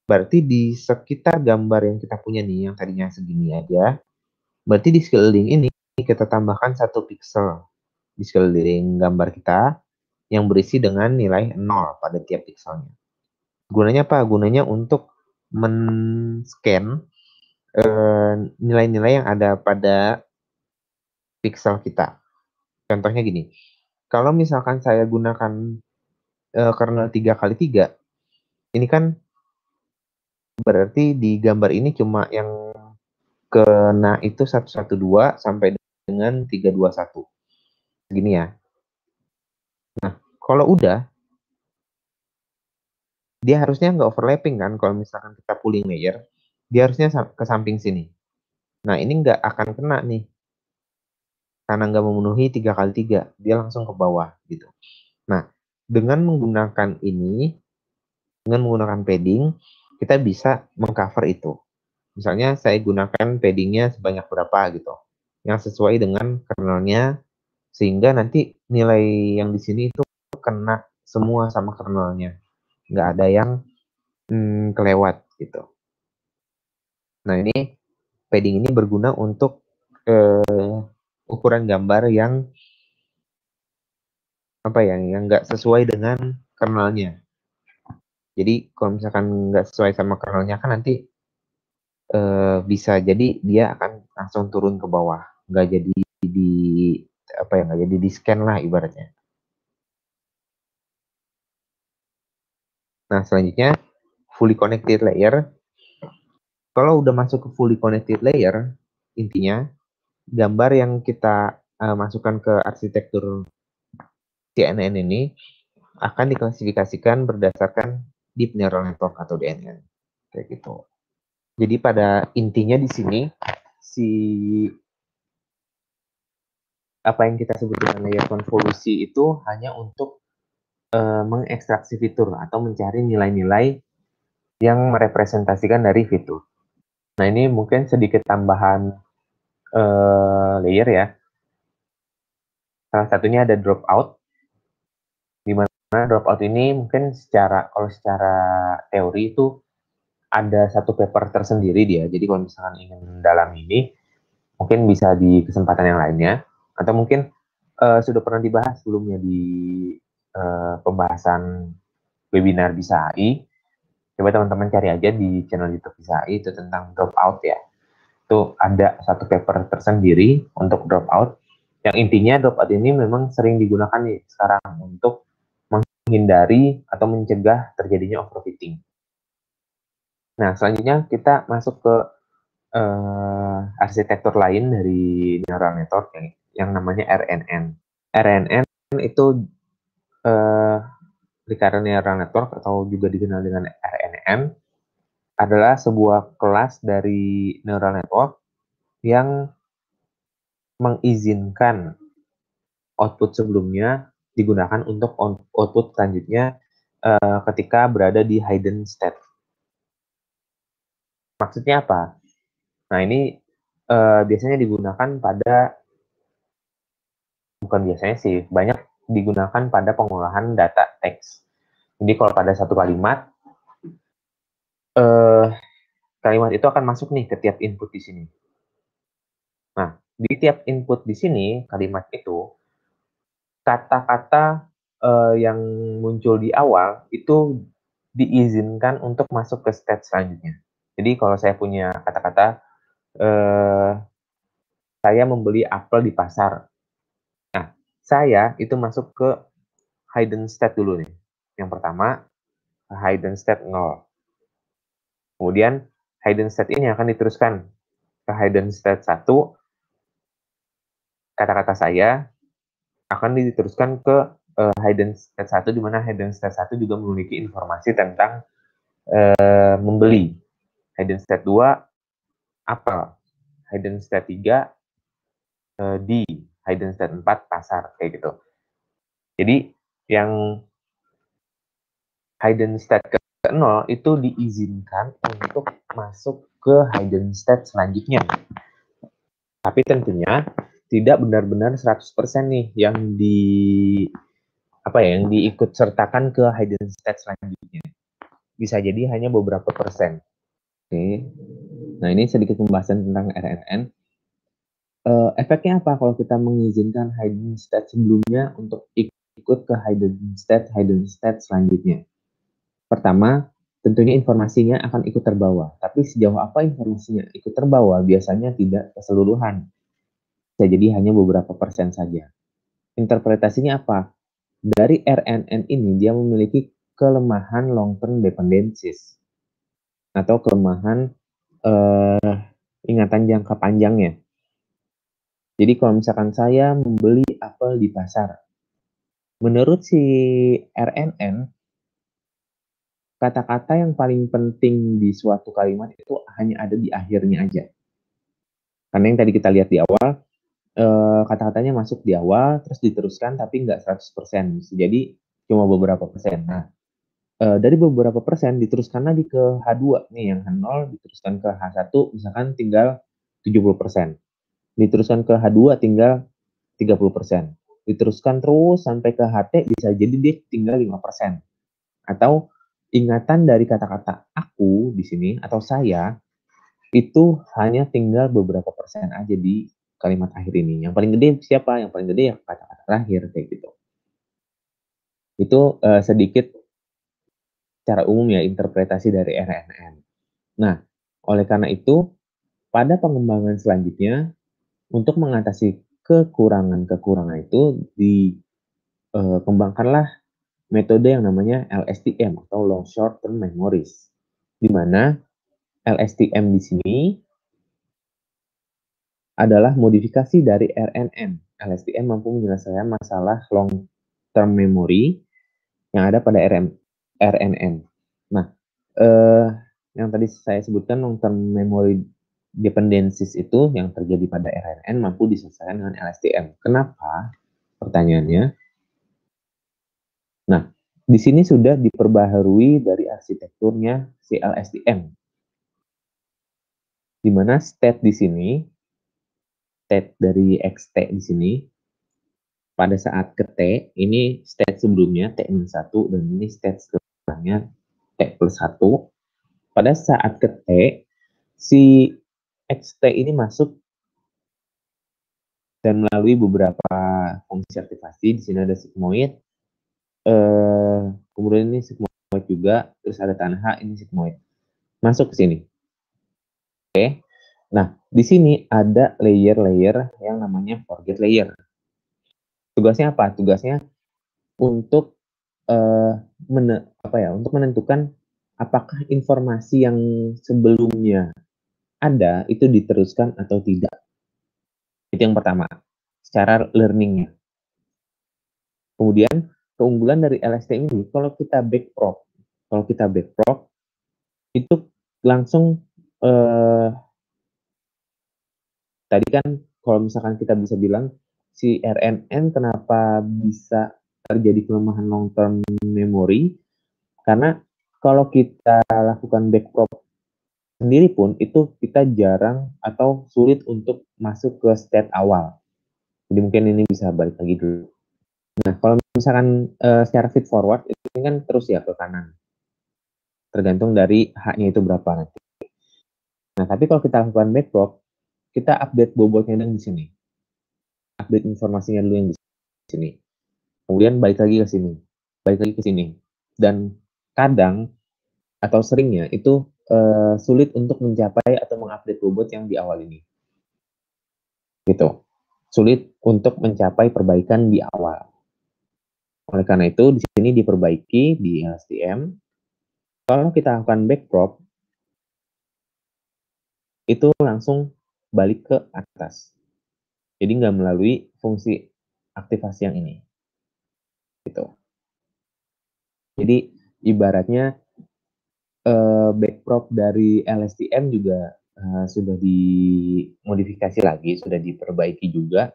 berarti di sekitar gambar yang kita punya nih, yang tadinya segini aja, berarti di sekeliling ini kita tambahkan 1 pixel di sekeliling gambar kita yang berisi dengan nilai 0 pada tiap pixelnya. Gunanya apa? Gunanya untuk men-scan nilai-nilai yang ada pada pixel kita. Contohnya gini, kalau misalkan saya gunakan kernel 3x3, ini kan berarti di gambar ini cuma yang kena itu 112 sampai dengan 321. Segini ya. Nah, kalau udah, dia harusnya nggak overlapping kan kalau misalkan kita pooling layer, dia harusnya ke samping sini. Nah, ini nggak akan kena nih, karena nggak memenuhi 3x3, dia langsung ke bawah gitu. Nah, dengan menggunakan ini, dengan menggunakan padding, kita bisa mengcover itu. Misalnya saya gunakan paddingnya sebanyak berapa gitu, yang sesuai dengan kernelnya, sehingga nanti nilai yang di sini itu kena semua sama kernelnya, nggak ada yang kelewat gitu. Nah, ini padding ini berguna untuk ukuran gambar yang apa ya, yang nggak sesuai dengan kernelnya. Jadi kalau misalkan nggak sesuai sama kernelnya kan nanti bisa jadi dia akan langsung turun ke bawah, nggak jadi di apa ya, nggak jadi di scan lah ibaratnya. Nah, selanjutnya fully connected layer. Kalau udah masuk ke fully connected layer, intinya gambar yang kita masukkan ke arsitektur CNN ini akan diklasifikasikan berdasarkan Deep Neural Network atau DNN, kayak gitu. Jadi pada intinya di sini si apa yang kita sebut dengan layer konvolusi itu hanya untuk mengekstraksi fitur atau mencari nilai-nilai yang merepresentasikan dari fitur. Nah, ini mungkin sedikit tambahan layer ya. Salah satunya ada dropout, di mana dropout ini mungkin kalau secara teori itu ada satu paper tersendiri dia. Jadi kalau misalkan ingin dalam ini, mungkin bisa di kesempatan yang lainnya, atau mungkin sudah pernah dibahas sebelumnya di pembahasan webinar Bisa AI. Coba teman-teman cari aja di channel YouTube Bisa AI itu tentang dropout ya. Itu ada satu paper tersendiri untuk dropout. Yang intinya dropout ini memang sering digunakan nih sekarang untuk menghindari atau mencegah terjadinya overfitting. Nah, selanjutnya kita masuk ke arsitektur lain dari neural network yang namanya RNN. RNN itu recurrent neural network atau juga dikenal dengan RNN adalah sebuah kelas dari neural network yang mengizinkan output sebelumnya digunakan untuk output selanjutnya ketika berada di hidden state. Maksudnya apa? Nah, ini biasanya digunakan pada, bukan biasanya sih, banyak digunakan pada pengolahan data teks. Jadi kalau pada satu kalimat, kalimat itu akan masuk nih ke tiap input di sini. Nah, di tiap input di sini, kalimat itu, kata-kata yang muncul di awal itu diizinkan untuk masuk ke state selanjutnya. Jadi kalau saya punya kata-kata, saya membeli apel di pasar. Nah, saya itu masuk ke hidden state dulu nih. Yang pertama, hidden state 0. Kemudian, hidden state ini akan diteruskan ke hidden state 1. Kata-kata saya akan diteruskan ke hidden state 1, di mana hidden state 1 juga memiliki informasi tentang membeli. Hidden state 2 apel. Hidden state 3 di. Hidden state 4 pasar, kayak gitu. Jadi yang hidden state ke-0 itu diizinkan untuk masuk ke hidden state selanjutnya. Tapi tentunya tidak benar-benar 100% nih yang yang diikut sertakan ke hidden state selanjutnya. Bisa jadi hanya beberapa persen. Oke. Nah, ini sedikit pembahasan tentang RNN. Efeknya apa kalau kita mengizinkan hidden state sebelumnya untuk ikut ke hidden state selanjutnya? Pertama, tentunya informasinya akan ikut terbawa. Tapi sejauh apa informasinya ikut terbawa biasanya tidak keseluruhan. Bisa jadi hanya beberapa persen saja. Interpretasinya apa? Dari RNN ini dia memiliki kelemahan long term dependencies atau kelemahan ingatan jangka panjangnya. Jadi kalau misalkan saya membeli apel di pasar, menurut si RNN, kata-kata yang paling penting di suatu kalimat itu hanya ada di akhirnya aja. Karena yang tadi kita lihat di awal, kata-katanya masuk di awal, terus diteruskan tapi nggak 100%. Jadi cuma beberapa persen. Nah, dari beberapa persen diteruskan lagi ke H2 nih, yang H0 diteruskan ke H1 misalkan tinggal 70%. Diteruskan ke H2 tinggal 30%. Diteruskan terus sampai ke HT bisa jadi dia tinggal 5%. Atau ingatan dari kata-kata aku di sini atau saya itu hanya tinggal beberapa persen aja di kalimat akhir ini. Yang paling gede siapa? Yang paling gede ya kata-kata terakhir, kayak gitu. Itu sedikit secara umum ya interpretasi dari RNN. Nah, oleh karena itu pada pengembangan selanjutnya untuk mengatasi kekurangan-kekurangan itu dikembangkanlah metode yang namanya LSTM atau Long Short Term Memories, di mana LSTM di sini adalah modifikasi dari RNN. LSTM mampu menyelesaikan masalah long term memory yang ada pada RNN. Nah, yang tadi saya sebutkan long term memory dependencies itu yang terjadi pada RNN mampu diselesaikan dengan LSTM. Kenapa? Pertanyaannya. Nah, di sini sudah diperbaharui dari arsitekturnya si LSTM. Di mana state di sini, state dari XT di sini, pada saat ke T, ini state sebelumnya T-1 dan ini state setelahnya T+1. Pada saat ke T, si XT ini masuk dan melalui beberapa fungsi aktivasi. Di sini ada sigmoid, kemudian ini sigmoid juga, terus ada tanha, ini sigmoid. Masuk ke sini. Oke. Nah, di sini ada layer-layer yang namanya forget layer. Tugasnya apa? Tugasnya untuk untuk menentukan apakah informasi yang sebelumnya ada itu diteruskan atau tidak. Itu yang pertama, secara learningnya. Kemudian keunggulan dari LST ini, kalau kita backprop itu langsung tadi kan kalau misalkan kita bisa bilang si RNN kenapa bisa terjadi kelemahan long term memory, karena kalau kita lakukan backprop sendiri pun itu kita jarang atau sulit untuk masuk ke state awal. Jadi mungkin ini bisa balik lagi dulu. Nah, kalau misalkan secara feed forward itu kan terus ya ke kanan. Tergantung dari H-nya itu berapa nanti. Nah, tapi kalau kita lakukan backprop, kita update bobotnya yang di sini. Update informasinya dulu yang di sini. Kemudian balik lagi ke sini. Balik lagi ke sini. Dan kadang atau seringnya itu sulit untuk mencapai atau mengupdate bobot yang di awal ini. Gitu. Sulit untuk mencapai perbaikan di awal. Oleh karena itu, di sini diperbaiki di LSTM. Kalau kita lakukan backprop, itu langsung balik ke atas. Jadi nggak melalui fungsi aktivasi yang ini. gitu. Jadi ibaratnya backprop dari LSTM juga sudah dimodifikasi lagi, sudah diperbaiki juga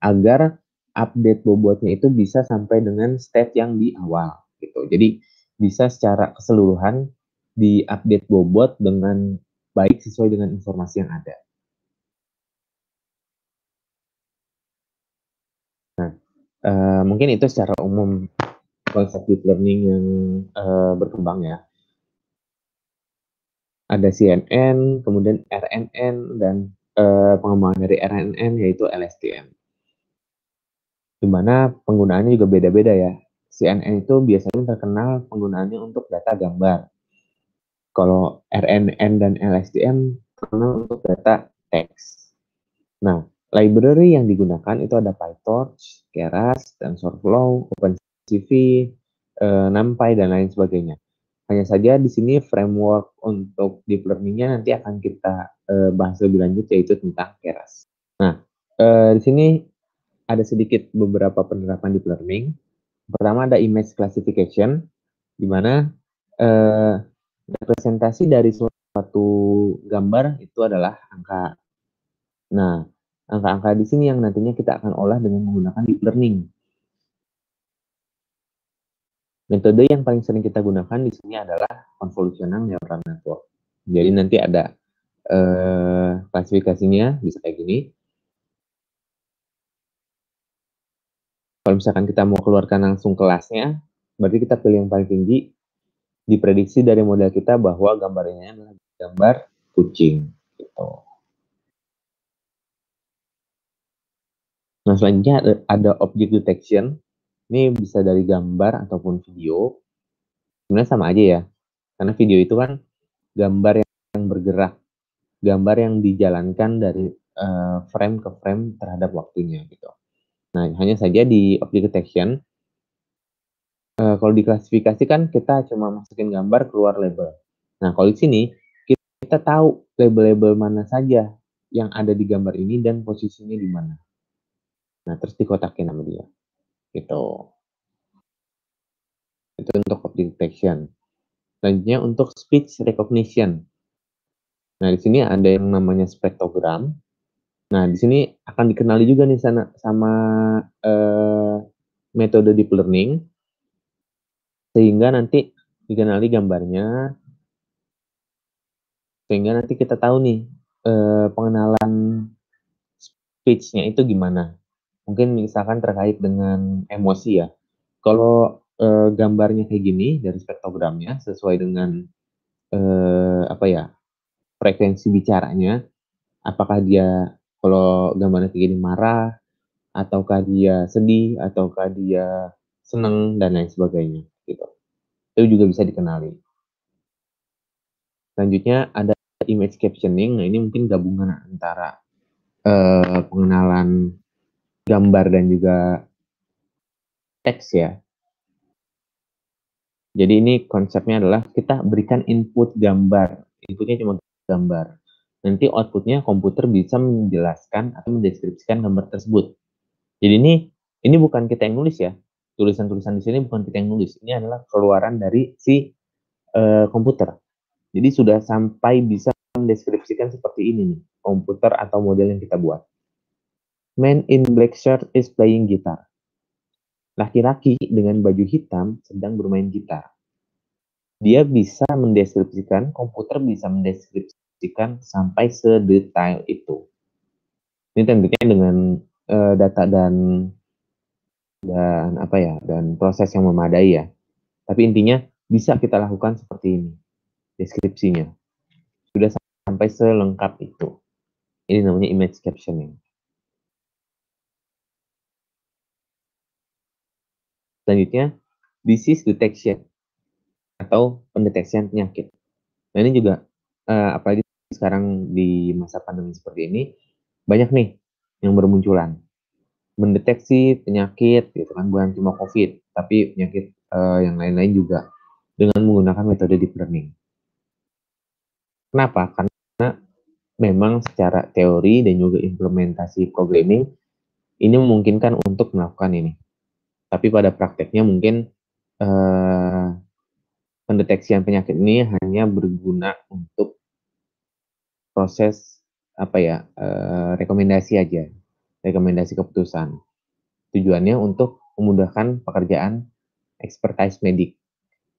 agar update bobotnya itu bisa sampai dengan state yang di awal gitu. Jadi bisa secara keseluruhan di-update bobot dengan baik sesuai dengan informasi yang ada. Nah, mungkin itu secara umum konsep deep learning yang berkembang ya. Ada CNN, kemudian RNN, dan pengembangan dari RNN yaitu LSTM. Di mana penggunaannya juga beda-beda ya. CNN itu biasanya terkenal penggunaannya untuk data gambar. Kalau RNN dan LSTM terkenal untuk data teks. Nah, library yang digunakan itu ada PyTorch, Keras, TensorFlow, OpenCV, NumPy, dan lain sebagainya. Hanya saja di sini framework untuk deep learning-nya nanti akan kita bahas lebih lanjut, yaitu tentang Keras. Nah, di sini ada sedikit beberapa penerapan deep learning. Pertama ada image classification, di mana representasi dari suatu gambar itu adalah angka. Nah, angka-angka di sini yang nantinya kita akan olah dengan menggunakan deep learning. Metode yang paling sering kita gunakan di sini adalah convolutional neural network. Jadi nanti ada klasifikasinya bisa kayak gini. Kalau misalkan kita mau keluarkan langsung kelasnya, berarti kita pilih yang paling tinggi. Diprediksi dari model kita bahwa gambar ini adalah gambar kucing. Gitu. Nah, selanjutnya ada object detection. Ini bisa dari gambar ataupun video. Sebenarnya sama aja ya. Karena video itu kan gambar yang bergerak. Gambar yang dijalankan dari frame ke frame terhadap waktunya. Gitu. Nah, hanya saja di object detection, kalau diklasifikasikan kita cuma masukin gambar, keluar label. Nah, kalau di sini kita tahu label-label mana saja yang ada di gambar ini dan posisinya di mana. Nah, terus dikotakin sama dia. Gitu. Itu untuk object detection. Selanjutnya untuk speech recognition. Nah, di sini ada yang namanya spektrogram. Nah, di sini akan dikenali juga nih sama metode deep learning, sehingga nanti dikenali gambarnya, sehingga nanti kita tahu nih pengenalan speech-nya itu gimana. Mungkin misalkan terkait dengan emosi ya. Kalau gambarnya kayak gini dari spektrogramnya sesuai dengan apa ya, frekuensi bicaranya, apakah dia kalau gambarnya kayak gini marah, ataukah dia sedih, ataukah dia seneng, dan lain sebagainya gitu. Itu juga bisa dikenali. Selanjutnya ada image captioning. Nah, ini mungkin gabungan antara pengenalan gambar dan juga teks ya. Jadi ini konsepnya adalah kita berikan input gambar. Inputnya cuma gambar. Nanti outputnya komputer bisa menjelaskan atau mendeskripsikan gambar tersebut. Jadi ini bukan kita yang nulis ya. Tulisan-tulisan di sini bukan kita yang nulis. Ini adalah keluaran dari si komputer. Jadi sudah sampai bisa mendeskripsikan seperti ini nih, komputer atau model yang kita buat. Man in black shirt is playing guitar. Laki-laki dengan baju hitam sedang bermain gitar. Dia bisa mendeskripsikan, komputer bisa mendeskripsikan sampai sedetail itu. Ini tentunya dengan data dan apa ya, dan proses yang memadai ya. Tapi intinya bisa kita lakukan seperti ini deskripsinya. Sudah sampai selengkap itu. Ini namanya image captioning. Selanjutnya, disease detection atau pendeteksian penyakit. Nah, ini juga apalagi sekarang di masa pandemi seperti ini, banyak nih yang bermunculan. Mendeteksi penyakit, gitu kan, bukan cuma COVID, tapi penyakit yang lain-lain juga dengan menggunakan metode deep learning. Kenapa? Karena memang secara teori dan juga implementasi programming ini memungkinkan untuk melakukan ini. Tapi pada prakteknya mungkin pendeteksian penyakit ini hanya berguna untuk proses rekomendasi aja, rekomendasi keputusan. Tujuannya untuk memudahkan pekerjaan expertise medik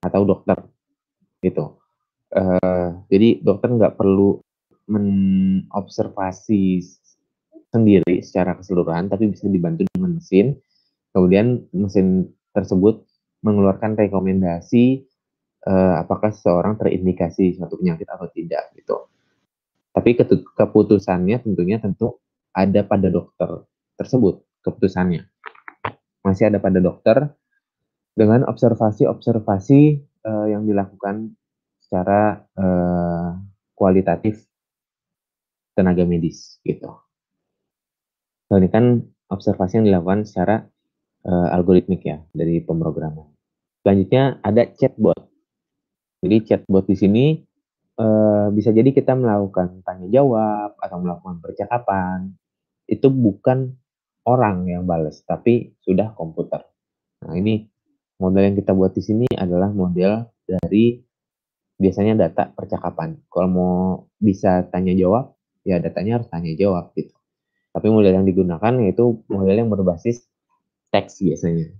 atau dokter gitu. Jadi dokter nggak perlu menobservasi sendiri secara keseluruhan, tapi bisa dibantu dengan mesin. Kemudian mesin tersebut mengeluarkan rekomendasi apakah seseorang terindikasi suatu penyakit atau tidak gitu. Tapi keputusannya tentu ada pada dokter tersebut, keputusannya masih ada pada dokter dengan observasi-observasi yang dilakukan secara kualitatif tenaga medis gitu. Nah, ini kan observasi yang dilakukan secara algoritmik ya dari pemrograman. Selanjutnya ada chatbot. Jadi chatbot di sini bisa jadi kita melakukan tanya jawab atau melakukan percakapan. Itu bukan orang yang balas, tapi sudah komputer. Nah, ini model yang kita buat di sini adalah model dari biasanya data percakapan. Kalau mau bisa tanya jawab, ya datanya harus tanya jawab gitu. Tapi model yang digunakan yaitu model yang berbasis teks biasanya.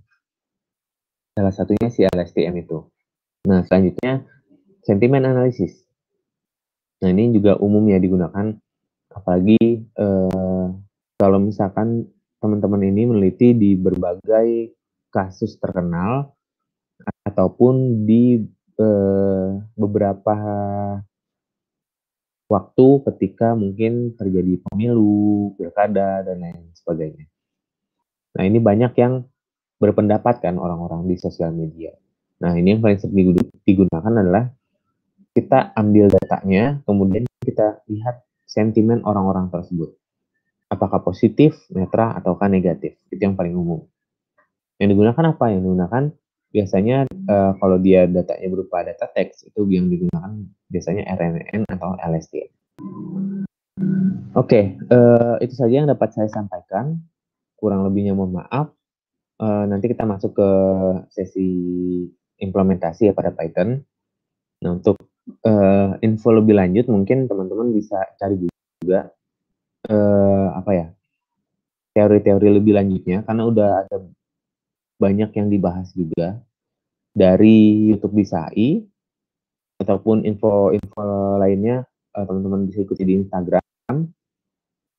Salah satunya si LSTM itu. Nah, selanjutnya sentimen analisis. Nah, ini juga umum ya digunakan, apalagi kalau misalkan teman-teman ini meneliti di berbagai kasus terkenal ataupun di beberapa waktu ketika mungkin terjadi pemilu, pilkada, dan lain sebagainya. Nah, ini banyak yang berpendapat kan orang-orang di sosial media. Nah, ini yang paling sering digunakan adalah kita ambil datanya, kemudian kita lihat sentimen orang-orang tersebut. Apakah positif, netral, ataukah negatif. Itu yang paling umum. Yang digunakan apa? Yang digunakan biasanya kalau dia datanya berupa data teks, itu yang digunakan biasanya RNN atau LSTM. Oke, itu saja yang dapat saya sampaikan. Kurang lebihnya mohon maaf. Nanti kita masuk ke sesi implementasi ya pada Python. Nah, untuk info lebih lanjut mungkin teman-teman bisa cari juga teori-teori lebih lanjutnya, karena udah ada banyak yang dibahas juga dari YouTube bisa AI ataupun info-info lainnya teman-teman bisa ikuti di Instagram.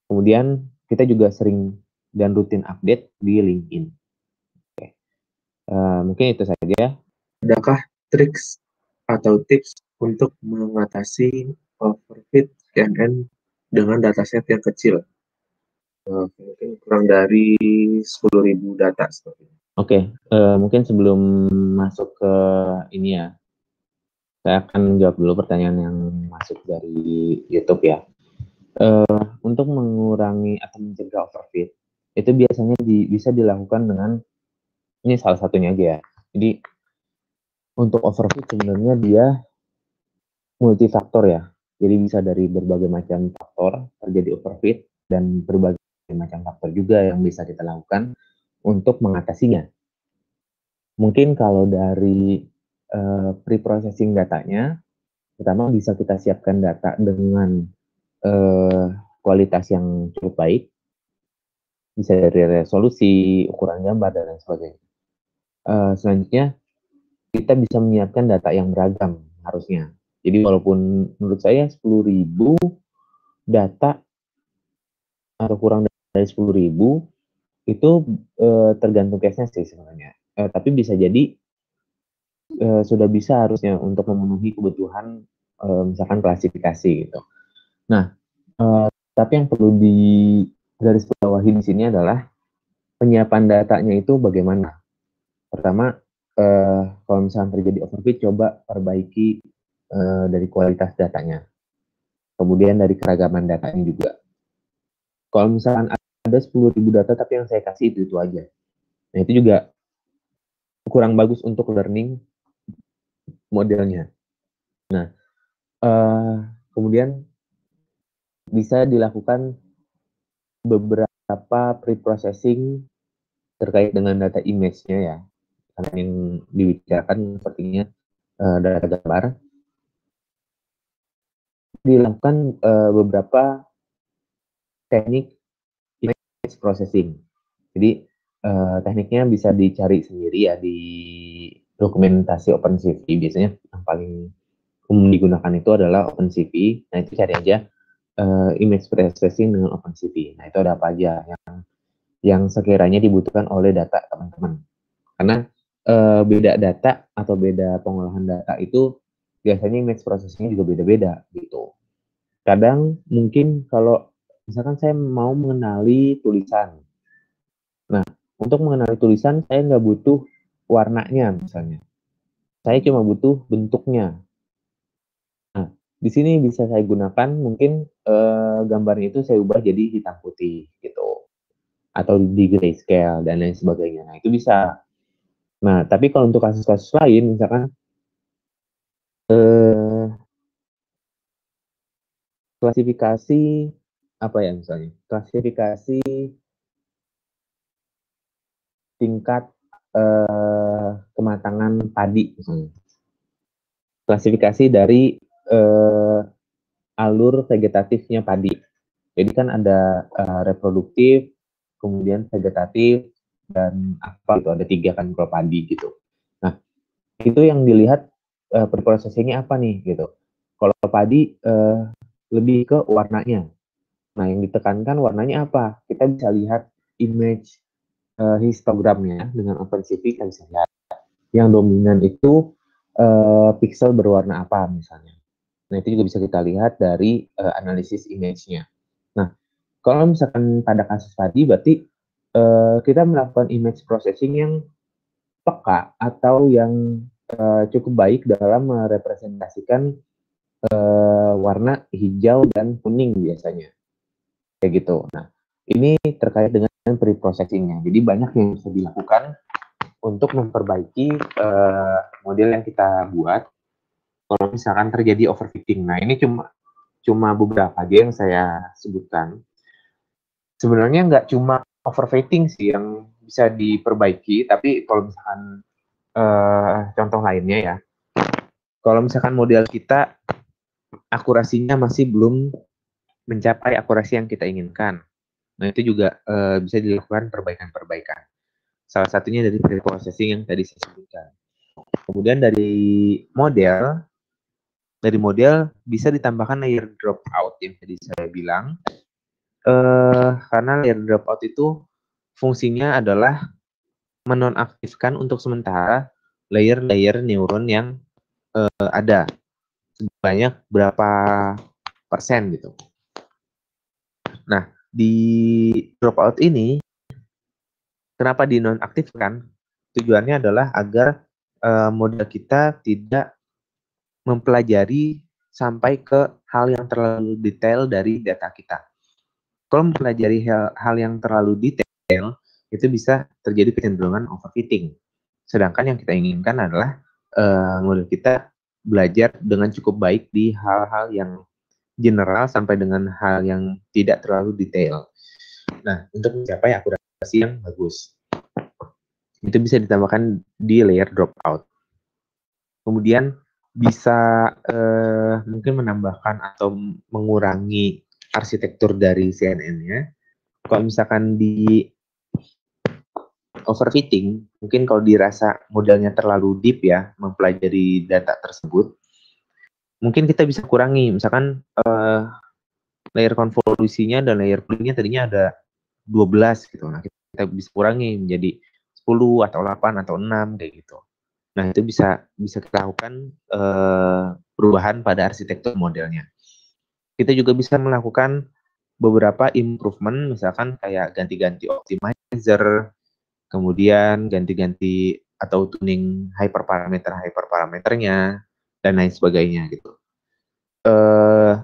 Kemudian kita juga sering dan rutin update di LinkedIn. Oke. Mungkin itu saja. Adakah triks atau tips untuk mengatasi overfit CNN dengan dataset yang kecil? Mungkin kurang dari 10.000 data seperti ini. Oke, mungkin sebelum masuk ke ini ya, saya akan jawab dulu pertanyaan yang masuk dari YouTube ya. Untuk mengurangi atau mencegah overfit, itu biasanya bisa dilakukan dengan, ini salah satunya aja ya. Jadi untuk overfit sebenarnya dia multifaktor ya. Jadi bisa dari berbagai macam faktor terjadi overfit dan berbagai macam faktor juga yang bisa kita lakukan untuk mengatasinya. Mungkin kalau dari pre-processing datanya, pertama bisa kita siapkan data dengan kualitas yang cukup baik, bisa dari resolusi, ukuran gambar, dan lain sebagainya. Selanjutnya, kita bisa menyiapkan data yang beragam harusnya. Jadi walaupun menurut saya 10.000 data atau kurang dari 10.000 itu tergantung case-nya sih sebenarnya. Tapi bisa jadi sudah bisa harusnya untuk memenuhi kebutuhan misalkan klasifikasi gitu. Nah, tapi yang perlu digarisbawahi di sini adalah penyiapan datanya itu bagaimana. Pertama, kalau misalnya terjadi overfit, coba perbaiki dari kualitas datanya. Kemudian dari keragaman datanya juga. Kalau misalkan ada 10.000 data, tapi yang saya kasih itu aja. Nah, itu juga kurang bagus untuk learning modelnya. Nah, kemudian bisa dilakukan beberapa pre-processing terkait dengan data image-nya ya, karena yang dibicarakan sepertinya data gambar, dilakukan beberapa teknik image processing. Jadi tekniknya bisa dicari sendiri ya di dokumentasi OpenCV. Biasanya yang paling umum digunakan itu adalah OpenCV. Nah itu cari aja image processing dengan OpenCV. Nah itu ada apa aja yang sekiranya dibutuhkan oleh data teman-teman. Karena beda data atau beda pengolahan data itu biasanya image processing juga beda-beda gitu. Kadang mungkin kalau misalkan saya mau mengenali tulisan. Nah, untuk mengenali tulisan saya nggak butuh warnanya misalnya. Saya cuma butuh bentuknya. Nah, di sini bisa saya gunakan mungkin gambarnya itu saya ubah jadi hitam putih gitu. Atau di grayscale dan lain sebagainya. Nah, itu bisa. Nah, tapi kalau untuk kasus-kasus lain misalkan klasifikasi apa ya misalnya? Klasifikasi tingkat kematangan padi misalnya. Klasifikasi dari alur vegetatifnya padi. Jadi kan ada reproduktif, kemudian vegetatif, dan apa itu ada 3 kan kalau padi gitu. Nah itu yang dilihat preprocessingnya apa nih gitu. Kalau padi lebih ke warnanya. Nah yang ditekankan warnanya apa? Kita bisa lihat image histogramnya dengan OpenCV kita bisa lihat. Yang dominan itu pixel berwarna apa misalnya. Nah itu juga bisa kita lihat dari analisis image-nya. Nah kalau misalkan pada kasus tadi berarti kita melakukan image processing yang peka atau yang cukup baik dalam merepresentasikan warna hijau dan kuning biasanya kayak gitu. Nah ini terkait dengan pre-processingnya. Jadi banyak yang bisa dilakukan untuk memperbaiki model yang kita buat kalau misalkan terjadi overfitting. Nah ini cuma beberapa aja yang saya sebutkan. Sebenarnya nggak cuma overfitting sih yang bisa diperbaiki, tapi kalau misalkan contoh lainnya ya, kalau misalkan model kita akurasinya masih belum mencapai akurasi yang kita inginkan, nah itu juga bisa dilakukan perbaikan-perbaikan. Salah satunya dari pre-processing yang tadi saya sebutkan. Kemudian dari model bisa ditambahkan layer dropout yang tadi saya bilang. Karena layer dropout itu fungsinya adalah menonaktifkan untuk sementara layer-layer neuron yang ada sebanyak berapa persen gitu. Nah, di dropout ini kenapa dinonaktifkan? Tujuannya adalah agar model kita tidak mempelajari sampai ke hal yang terlalu detail dari data kita. Kalau mempelajari hal yang terlalu detail, itu bisa terjadi kecenderungan overfitting. Sedangkan yang kita inginkan adalah model kita belajar dengan cukup baik di hal-hal yang general sampai dengan hal yang tidak terlalu detail. Nah, untuk mencapai akurasi yang bagus, itu bisa ditambahkan di layer dropout. Kemudian bisa mungkin menambahkan atau mengurangi arsitektur dari CNN-nya. Kalau misalkan di overfitting, mungkin kalau dirasa modelnya terlalu deep ya, mempelajari data tersebut, mungkin kita bisa kurangi, misalkan layer konvolusinya dan layer poolingnya tadinya ada 12 gitu, nah kita bisa kurangi menjadi 10 atau 8 atau 6 kayak gitu. Nah itu bisa kita lakukan perubahan pada arsitektur modelnya. Kita juga bisa melakukan beberapa improvement, misalkan kayak ganti-ganti optimizer, kemudian ganti-ganti atau tuning hyperparameternya dan lain sebagainya gitu.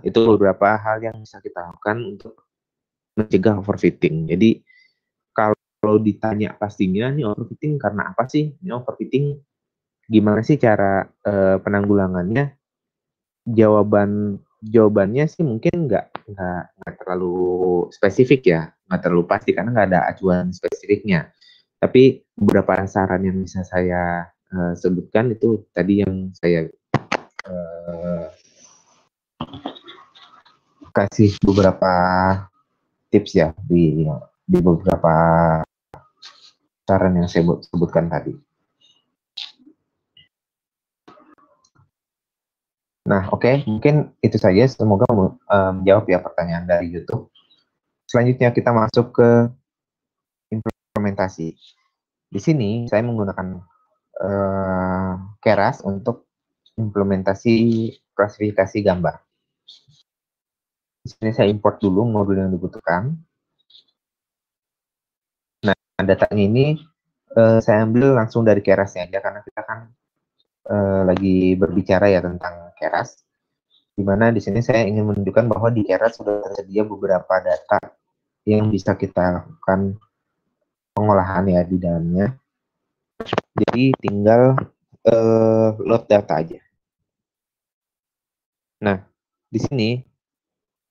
Itu beberapa hal yang bisa kita lakukan untuk mencegah overfitting. Jadi kalau ditanya pastinya nih overfitting karena apa sih? Ini overfitting gimana sih cara penanggulangannya? Jawabannya sih mungkin nggak terlalu spesifik ya, nggak terlalu pasti karena nggak ada acuan spesifiknya. Tapi beberapa saran yang bisa saya sebutkan itu tadi yang saya kasih beberapa tips ya di beberapa saran yang saya sebutkan tadi. Nah, oke, mungkin itu saja. Semoga menjawab ya pertanyaan dari YouTube. Selanjutnya kita masuk ke implementasi. Di sini saya menggunakan Keras untuk implementasi klasifikasi gambar. Di sini saya import dulu modul yang dibutuhkan. Nah, datanya ini saya ambil langsung dari Kerasnya aja karena kita kan lagi berbicara ya tentang Keras. Di mana di sini saya ingin menunjukkan bahwa di Keras sudah tersedia beberapa data yang bisa kita lakukan pengolahan ya di dalamnya. Jadi tinggal load data aja. Nah, di sini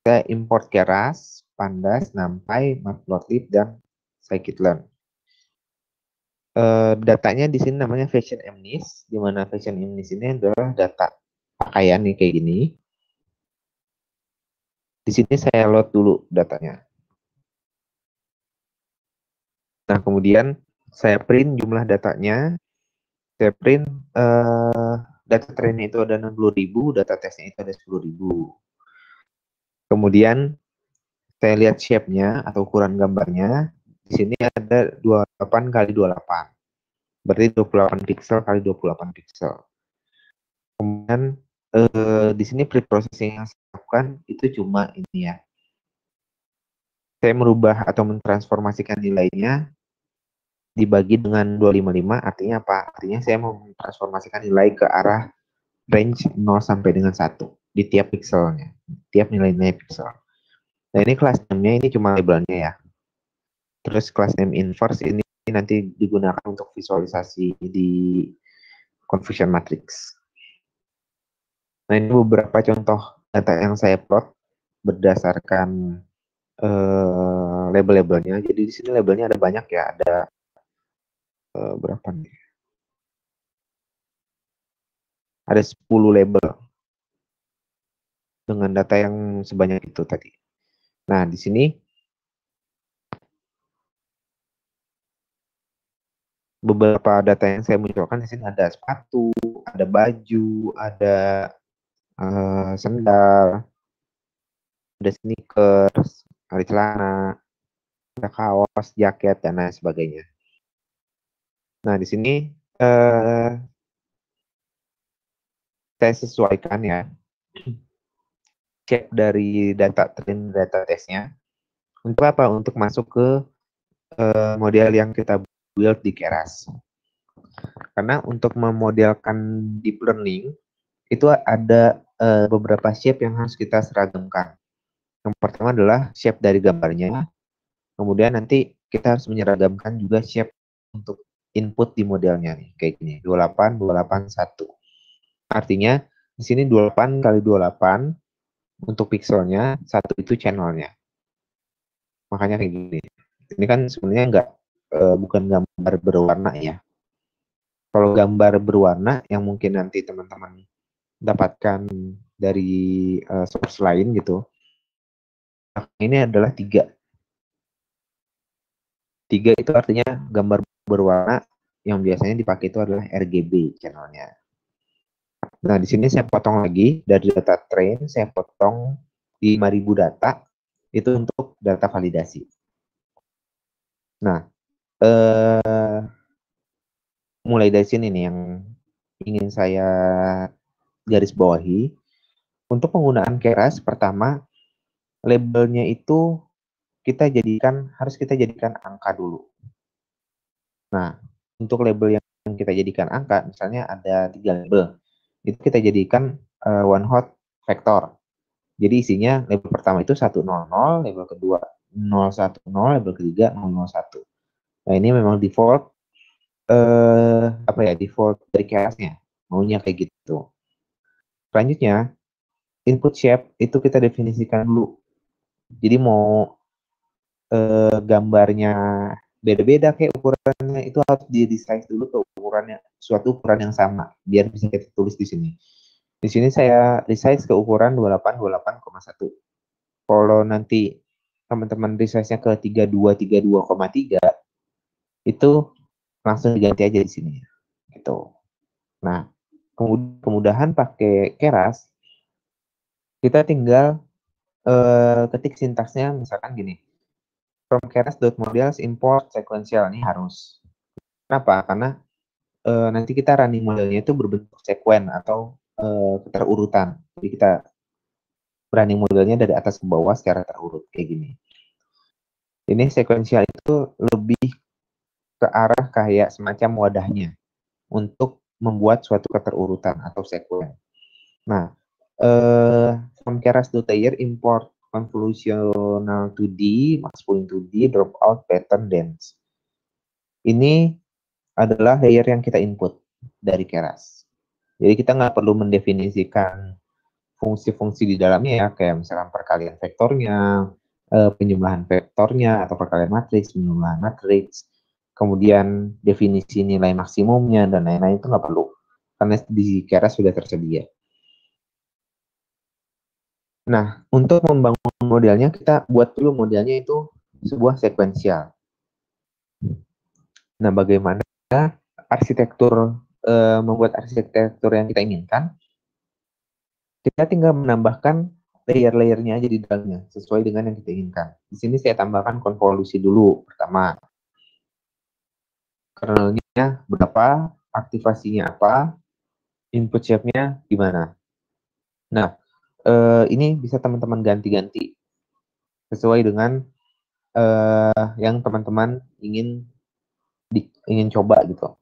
saya import Keras, Pandas, NumPy, Matplotlib, dan Scikit-learn. Datanya di sini namanya Fashion MNIST, di mana Fashion MNIST ini adalah data pakaian nih kayak gini. Di sini saya load dulu datanya. Nah, kemudian saya print jumlah datanya. Saya print data trainnya itu ada 60.000, data tesnya itu ada 10.000. Kemudian saya lihat shape-nya atau ukuran gambarnya. Di sini ada 28 kali 28. Berarti 28 pixel kali 28 pixel. Kemudian di sini pre-processing yang saya lakukan itu cuma ini ya. Saya merubah atau mentransformasikan nilainya dibagi dengan 255, artinya apa? Artinya saya mau mentransformasikan nilai ke arah range 0 sampai dengan 1 di tiap pixelnya, tiap nilai-nilai pixel. Nah, ini kelas name-nya ini cuma labelnya ya. Terus kelas name inverse ini nanti digunakan untuk visualisasi di confusion matrix. Nah, ini beberapa contoh data yang saya plot berdasarkan label-labelnya. Jadi di sini labelnya ada banyak ya, ada berapa nih? Ada 10 label dengan data yang sebanyak itu tadi. Nah, di sini beberapa data yang saya munculkan di sini ada sepatu, ada baju, ada sendal, ada sneakers, ada celana, ada kaos, jaket, dan lain sebagainya. Nah, di sini saya sesuaikan ya shape dari data train data testnya. Untuk apa? Untuk masuk ke model yang kita build di Keras. Karena untuk memodelkan deep learning itu ada beberapa shape yang harus kita seragamkan. Yang pertama adalah shape dari gambarnya. Kemudian nanti kita harus menyeragamkan juga shape untuk input di modelnya nih, kayak gini, 28, 28, 1. Artinya di sini 28 kali 28 untuk pixelnya, 1 itu channelnya. Makanya kayak gini. Ini kan sebenarnya bukan gambar berwarna ya. Kalau gambar berwarna yang mungkin nanti teman-teman dapatkan dari source lain gitu, ini adalah 3. 3 itu artinya gambar berwarna yang biasanya dipakai itu adalah RGB channelnya. Nah, di sini saya potong lagi dari data train, saya potong 5.000 data itu untuk data validasi. Nah, mulai dari sini nih yang ingin saya garis bawahi. Untuk penggunaan Keras, pertama labelnya itu harus kita jadikan angka dulu. Nah, untuk label yang kita jadikan angka, misalnya ada 3 label, itu kita jadikan one hot vector. Jadi isinya label pertama itu 100, label kedua 010, label ketiga 001. Nah, ini memang default default dari Kerasnya, maunya kayak gitu. Selanjutnya, input shape itu kita definisikan dulu. Jadi mau gambarnya beda-beda kayak ukurannya, itu harus di resize dulu ke ukurannya, suatu ukuran yang sama biar bisa kita tulis di sini. Di sini saya resize ke ukuran 28,1. Kalau nanti teman-teman resize-nya ke 32,3 itu langsung diganti aja di sini gitu. Nah, kemudahan pakai Keras, kita tinggal ketik sintaksnya misalkan gini. From keras.models import sequential, ini harus. Kenapa? Karena nanti kita running modelnya itu berbentuk sekuen atau terurutan. Jadi kita running modelnya dari atas ke bawah secara terurut kayak gini. Ini sequential itu lebih ke arah kayak semacam wadahnya untuk membuat suatu keterurutan atau sekuen. Nah, from keras.layer import convolutional 2D, max pooling 2D, dropout pattern dense. Ini adalah layer yang kita input dari Keras. Jadi kita nggak perlu mendefinisikan fungsi-fungsi di dalamnya ya, kayak misalkan perkalian vektornya, penjumlahan vektornya, atau perkalian matriks, penjumlahan matriks, kemudian definisi nilai maksimumnya, dan lain-lain itu nggak perlu. Karena di Keras sudah tersedia. Nah, untuk membangun modelnya, kita buat dulu modelnya itu sebuah sekuensial. Nah, bagaimana arsitektur membuat arsitektur yang kita inginkan? Kita tinggal menambahkan layer-layernya aja di dalamnya sesuai dengan yang kita inginkan. Di sini saya tambahkan konvolusi dulu pertama. Kernelnya berapa, aktivasinya apa, input shape-nya gimana. Nah, ini bisa teman-teman ganti-ganti sesuai dengan yang teman-teman ingin coba gitu.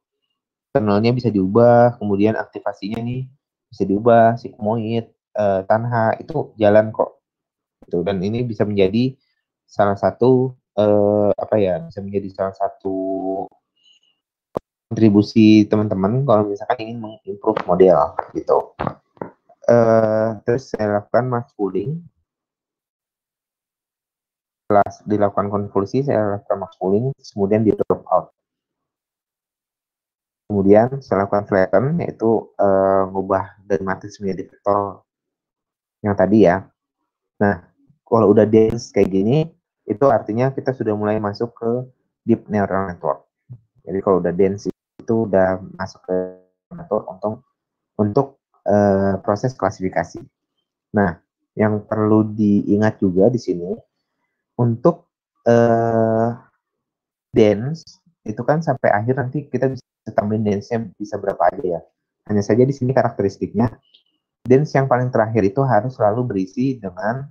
Kernelnya bisa diubah, kemudian aktivasinya nih bisa diubah, sigmoid, tanha, itu jalan kok. Gitu. Dan ini bisa menjadi salah satu bisa menjadi salah satu kontribusi teman-teman kalau misalkan ingin mengimprove model gitu. Terus saya lakukan max pooling. Setelah dilakukan konvolusi, saya lakukan max pooling, kemudian di drop out. Kemudian saya lakukan flatten, yaitu mengubah dari matriks menjadi vektor yang tadi ya. Nah, kalau udah dense kayak gini, itu artinya kita sudah mulai masuk ke deep neural network. Jadi kalau udah dense itu udah masuk ke network untuk proses klasifikasi. Nah, yang perlu diingat juga di sini, untuk dense itu kan sampai akhir nanti kita bisa tambahin dense-nya bisa berapa aja ya. Hanya saja di sini karakteristiknya, dense yang paling terakhir itu harus selalu berisi dengan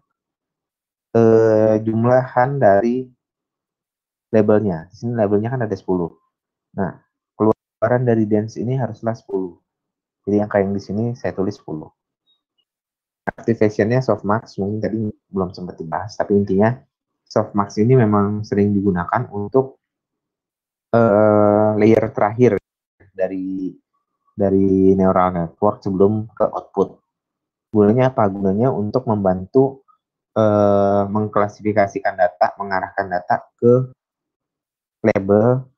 jumlahan dari labelnya. Di sini labelnya kan ada 10. Nah, keluaran dari dense ini haruslah 10. Jadi angka yang di sini saya tulis 10. Activation-nya softmax mungkin tadi belum sempat dibahas, tapi intinya softmax ini memang sering digunakan untuk layer terakhir dari neural network sebelum ke output. Gunanya apa? Gunanya untuk membantu mengklasifikasikan data, mengarahkan data ke label,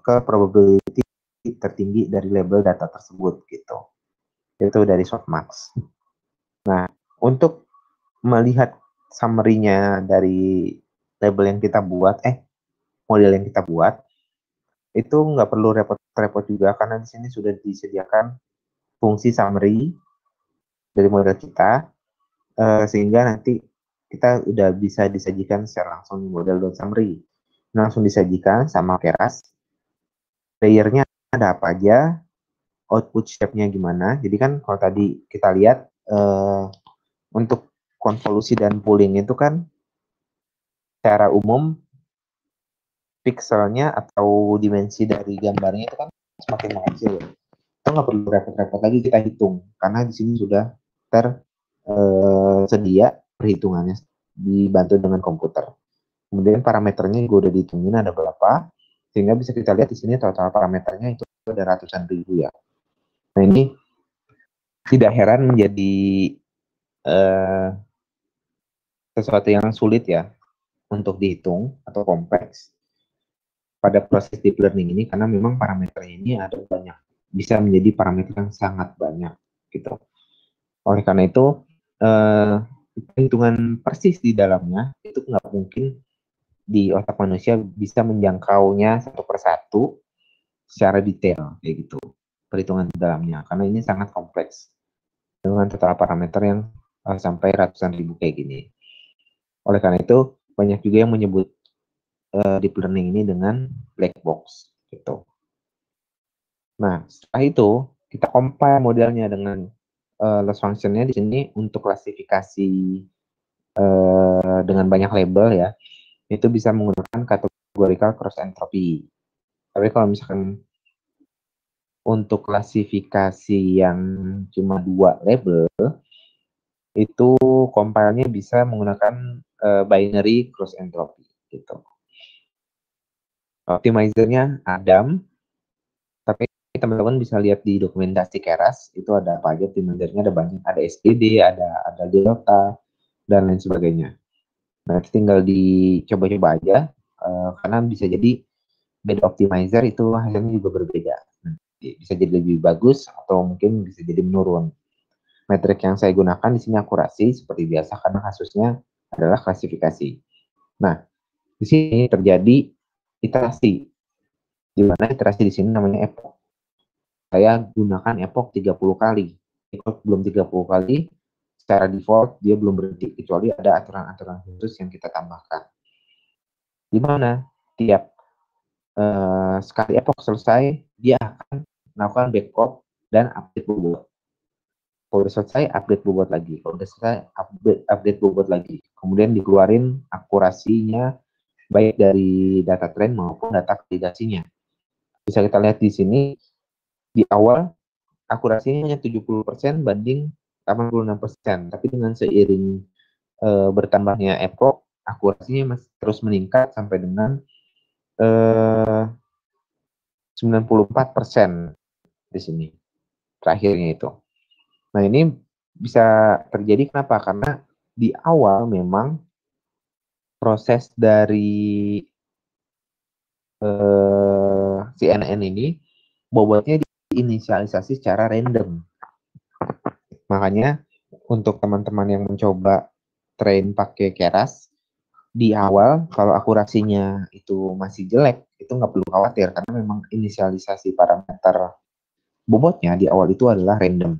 ke probability tertinggi dari label data tersebut gitu. Itu dari softmax. Nah, untuk melihat summary-nya dari label yang kita buat, model yang kita buat, itu nggak perlu repot-repot juga karena di sini sudah disediakan fungsi summary dari model kita, sehingga nanti kita udah bisa disajikan secara langsung model.summary. Langsung disajikan sama Keras, layernya ada apa aja, output shape-nya gimana. Jadi kan kalau tadi kita lihat untuk konvolusi dan pooling itu kan secara umum pixelnya atau dimensi dari gambarnya itu kan semakin mengecil ya. Kita nggak perlu repot-repot lagi kita hitung karena di sini sudah tersedia perhitungannya dibantu dengan komputer. Kemudian parameternya juga udah dihitungin ada berapa, sehingga bisa kita lihat di sini total parameternya itu ada ratusan ribu ya. Nah ini tidak heran menjadi sesuatu yang sulit ya untuk dihitung atau kompleks. pada proses deep learning ini karena memang parameternya ini ada banyak, bisa menjadi parameter yang sangat banyak gitu. Oleh karena itu hitungan persis di dalamnya itu nggak mungkin di otak manusia bisa menjangkaunya satu persatu secara detail kayak gitu, perhitungan di dalamnya, karena ini sangat kompleks dengan total parameter yang sampai ratusan ribu kayak gini. Oleh karena itu banyak juga yang menyebut deep learning ini dengan black box gitu. Nah, setelah itu kita compile modelnya dengan loss functionnya di sini untuk klasifikasi dengan banyak label ya, itu bisa menggunakan categorical cross entropy. Tapi kalau misalkan untuk klasifikasi yang cuma 2 label, itu compile-nya bisa menggunakan binary cross entropy gitu. Optimizer-nya Adam, tapi teman-teman bisa lihat di dokumentasi Keras itu ada apa aja optimizer-nya, ada banyak, ada STD, ada delta dan lain sebagainya. Nah, tinggal dicoba-coba aja karena bisa jadi beda optimizer itu hasilnya juga berbeda. Bisa jadi lebih bagus atau mungkin bisa jadi menurun. Metrik yang saya gunakan di sini akurasi seperti biasa karena kasusnya adalah klasifikasi. Nah, di sini terjadi iterasi. Di mana iterasi di sini namanya epoch. Saya gunakan epoch 30 kali. Epoch belum 30 kali, secara default dia belum berhenti kecuali ada aturan-aturan khusus yang kita tambahkan. Di mana tiap sekali epoch selesai, dia akan melakukan backup dan update bobot. Kalau udah selesai, update bobot lagi. Kalau udah selesai, update bobot lagi. Kemudian dikeluarin akurasinya, baik dari data trend maupun data validasinya. Bisa kita lihat di sini, di awal, akurasinya hanya 70% banding 86%. Tapi dengan seiring bertambahnya epoch, akurasinya masih terus meningkat sampai dengan 94% di sini. Terakhirnya itu. Nah, ini bisa terjadi kenapa? Karena di awal memang proses dari CNN ini bobotnya diinisialisasi secara random. Makanya untuk teman-teman yang mencoba train pakai Keras, di awal kalau akurasinya itu masih jelek, itu nggak perlu khawatir karena memang inisialisasi parameter bobotnya di awal itu adalah random.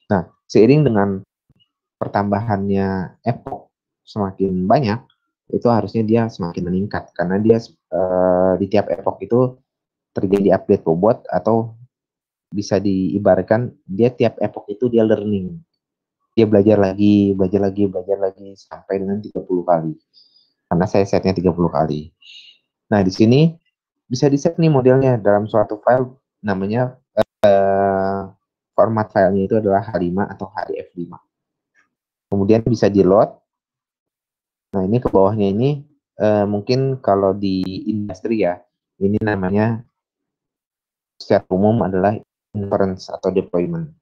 Nah, seiring dengan pertambahannya epoch semakin banyak, itu harusnya dia semakin meningkat karena dia di tiap epoch itu terjadi update bobot atau bisa diibaratkan dia tiap epoch itu dia learning. Dia belajar lagi sampai dengan 30 kali. Karena saya setnya 30 kali. Nah, di sini bisa di-set nih modelnya dalam suatu file namanya format filenya itu adalah H5 atau HDF5. Kemudian bisa di-load. Nah, ini ke bawahnya ini mungkin kalau di industri ya, ini namanya secara umum adalah inference atau deployment.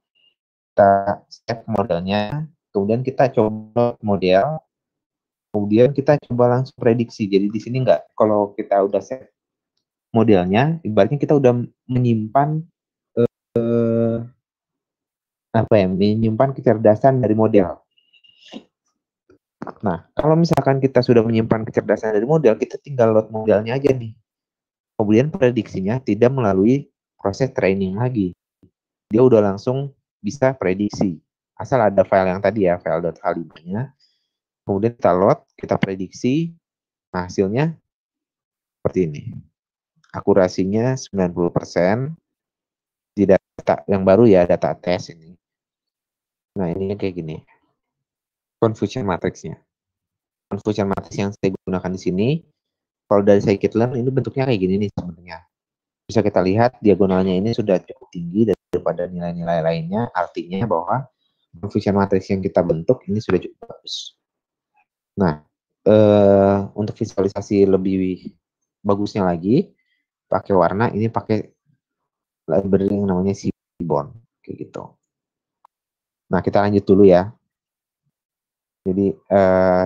Kita set modelnya, kemudian kita coba model, kemudian kita coba langsung prediksi. Jadi di sini nggak, kalau kita udah set modelnya, ibaratnya kita udah menyimpan menyimpan kecerdasan dari model. Nah, kalau misalkan kita sudah menyimpan kecerdasan dari model, kita tinggal load modelnya aja nih. Kemudian prediksinya tidak melalui proses training lagi. Dia udah langsung bisa prediksi. Asal ada file yang tadi ya, file.h5-nya. Kemudian kita load, kita prediksi, nah hasilnya seperti ini. Akurasinya 90%. Di data yang baru ya, data tes ini. Nah, ini kayak gini. Confusion matrix-nya. Confusion matrix yang saya gunakan di sini, kalau dari scikit-learn ini bentuknya kayak gini nih sebenarnya. Bisa kita lihat diagonalnya ini sudah cukup tinggi daripada nilai-nilai lainnya, artinya bahwa confusion matrix yang kita bentuk ini sudah cukup bagus. Nah, untuk visualisasi lebih bagusnya lagi, pakai warna, ini pakai library yang namanya Seaborn, kayak gitu. Nah, kita lanjut dulu ya. Jadi,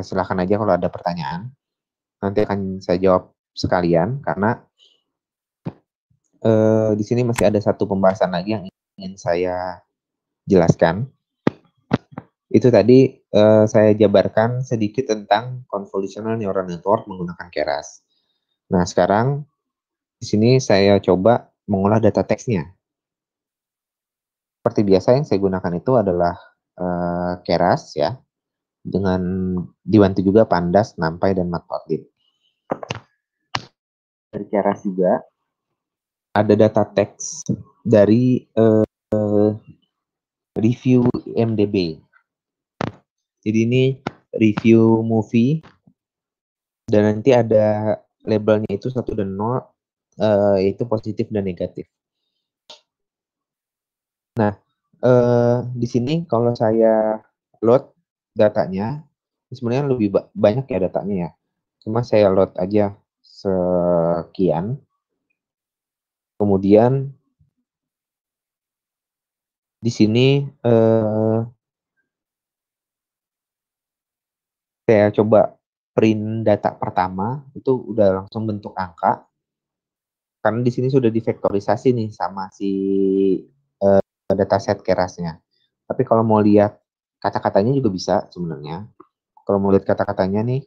silakan aja kalau ada pertanyaan. Nanti akan saya jawab sekalian, karena di sini masih ada satu pembahasan lagi yang ingin saya jelaskan. Itu tadi saya jabarkan sedikit tentang convolutional neural network menggunakan Keras. Nah, sekarang di sini saya coba mengolah data teksnya. Seperti biasa yang saya gunakan itu adalah Keras ya, dengan dibantu juga Pandas, NumPy, dan Matplotlib. Dari Keras juga ada data teks dari review IMDb. Jadi ini review movie dan nanti ada labelnya itu 1 dan 0, yaitu positif dan negatif. Nah, di sini kalau saya load datanya, sebenarnya lebih banyak ya datanya ya. Cuma saya load aja sekian. Kemudian di sini saya coba print data pertama, itu udah langsung bentuk angka. Karena di sini sudah divektorisasi nih sama si dataset Kerasnya. Tapi kalau mau lihat kata-katanya juga bisa sebenarnya. Kalau mau lihat kata-katanya nih,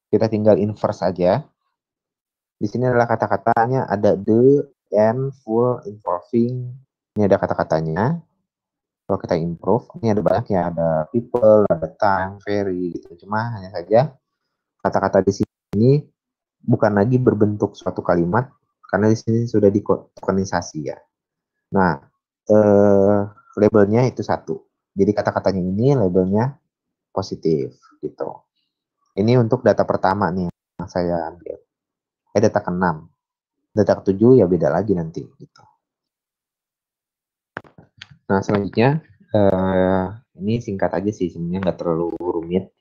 kita tinggal inverse aja. Di sini adalah kata-katanya, ada the, and, full, involving. Ini ada kata-katanya. Kalau kita improve, ini ada banyak ya, ada people, ada time, very, gitu. Cuma hanya saja kata-kata di sini bukan lagi berbentuk suatu kalimat, karena di sini sudah ditokenisasi ya. Nah, labelnya itu 1. Jadi kata-katanya ini labelnya positif gitu. Ini untuk data pertama nih yang saya ambil. Data ke-6. Data ke-7 ya beda lagi nanti gitu. Nah, selanjutnya ini singkat aja sih, sebenarnya nggak terlalu rumit.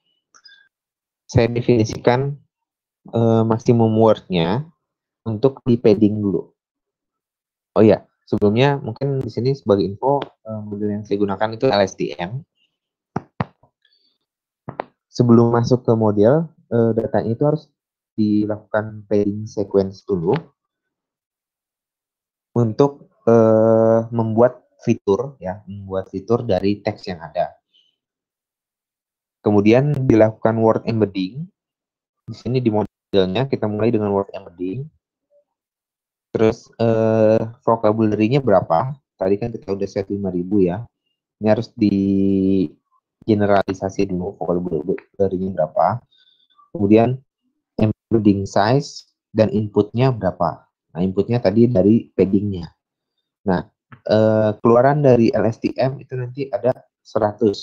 Saya definisikan maksimum word-nya untuk di padding dulu. Oh ya, sebelumnya mungkin di sini sebagai info, model yang saya gunakan itu LSTM. Sebelum masuk ke model, datanya itu harus dilakukan padding sequence dulu untuk membuat fitur dari teks yang ada. Kemudian dilakukan word embedding. Di sini di modelnya kita mulai dengan word embedding. Terus vocabulary-nya berapa? Tadi kan kita udah set 5.000 ya. Ini harus di generalisasi dulu vocabulary-nya berapa. Kemudian embedding size dan inputnya berapa. Nah, inputnya tadi dari padding-nya. Nah, keluaran dari LSTM itu nanti ada 100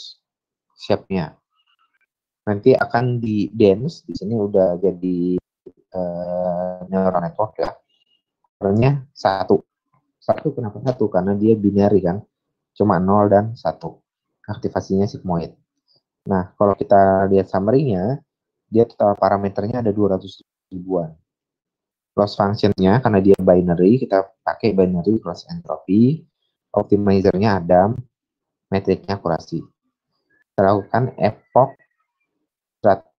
shape-nya. Nanti akan di dense, di sini udah jadi neural network ya. Orangnya 1. 1 kenapa 1? Karena dia binary kan. Cuma 0 dan 1. Aktivasinya sigmoid. Nah, kalau kita lihat summary-nya, dia total parameternya ada 200 ribuan. Loss function-nya, karena dia binary, kita pakai binary cross entropy. Optimizer-nya Adam, metriknya akurasi. Kita lakukan epoch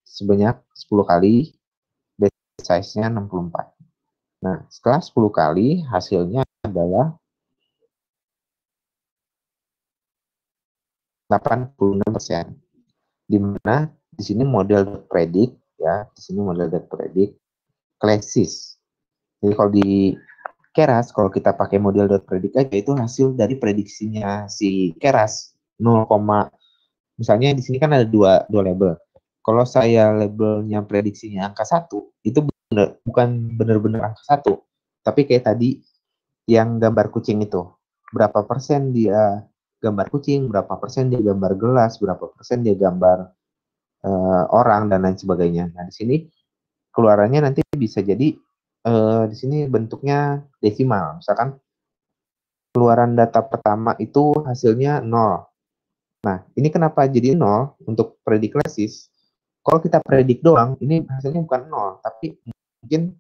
sebanyak 10 kali, base size-nya 64. Nah, setelah 10 kali, hasilnya adalah 86%. Di mana di sini model predict ya, di sini model predict classes. Jadi kalau di Keras, kalau kita pakai model predict aja, itu hasil dari prediksinya si Keras 0, misalnya di sini kan ada dua label. Kalau saya labelnya prediksinya angka 1, itu bukan benar-benar angka 1, tapi kayak tadi yang gambar kucing itu, berapa persen dia gambar kucing, berapa persen dia gambar gelas, berapa persen dia gambar orang, dan lain sebagainya. Nah, di sini keluarannya nanti bisa jadi di sini bentuknya desimal. Misalkan keluaran data pertama itu hasilnya 0. Nah, ini kenapa jadi 0 untuk predik classes? Kalau kita predik doang, ini hasilnya bukan 0, tapi mungkin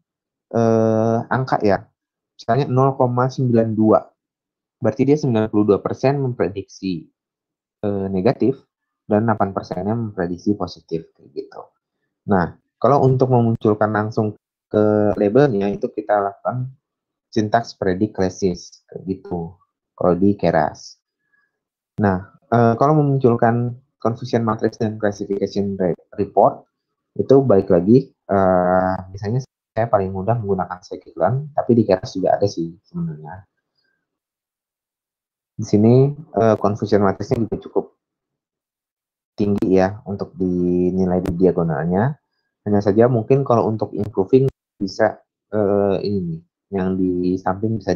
angka ya. Misalnya 0,92. Berarti dia 92% memprediksi negatif dan 8%-nya memprediksi positif gitu. Nah, kalau untuk memunculkan langsung ke labelnya itu kita lakukan syntax predict classes gitu kalau di Keras. Nah, kalau memunculkan confusion matrix dan classification report itu balik lagi, misalnya saya paling mudah menggunakan scikit-learn, tapi di Keras juga ada sih sebenarnya. Di sini confusion matrixnya juga cukup tinggi ya untuk dinilai di diagonalnya. Hanya saja mungkin kalau untuk improving bisa ini nih, yang di samping bisa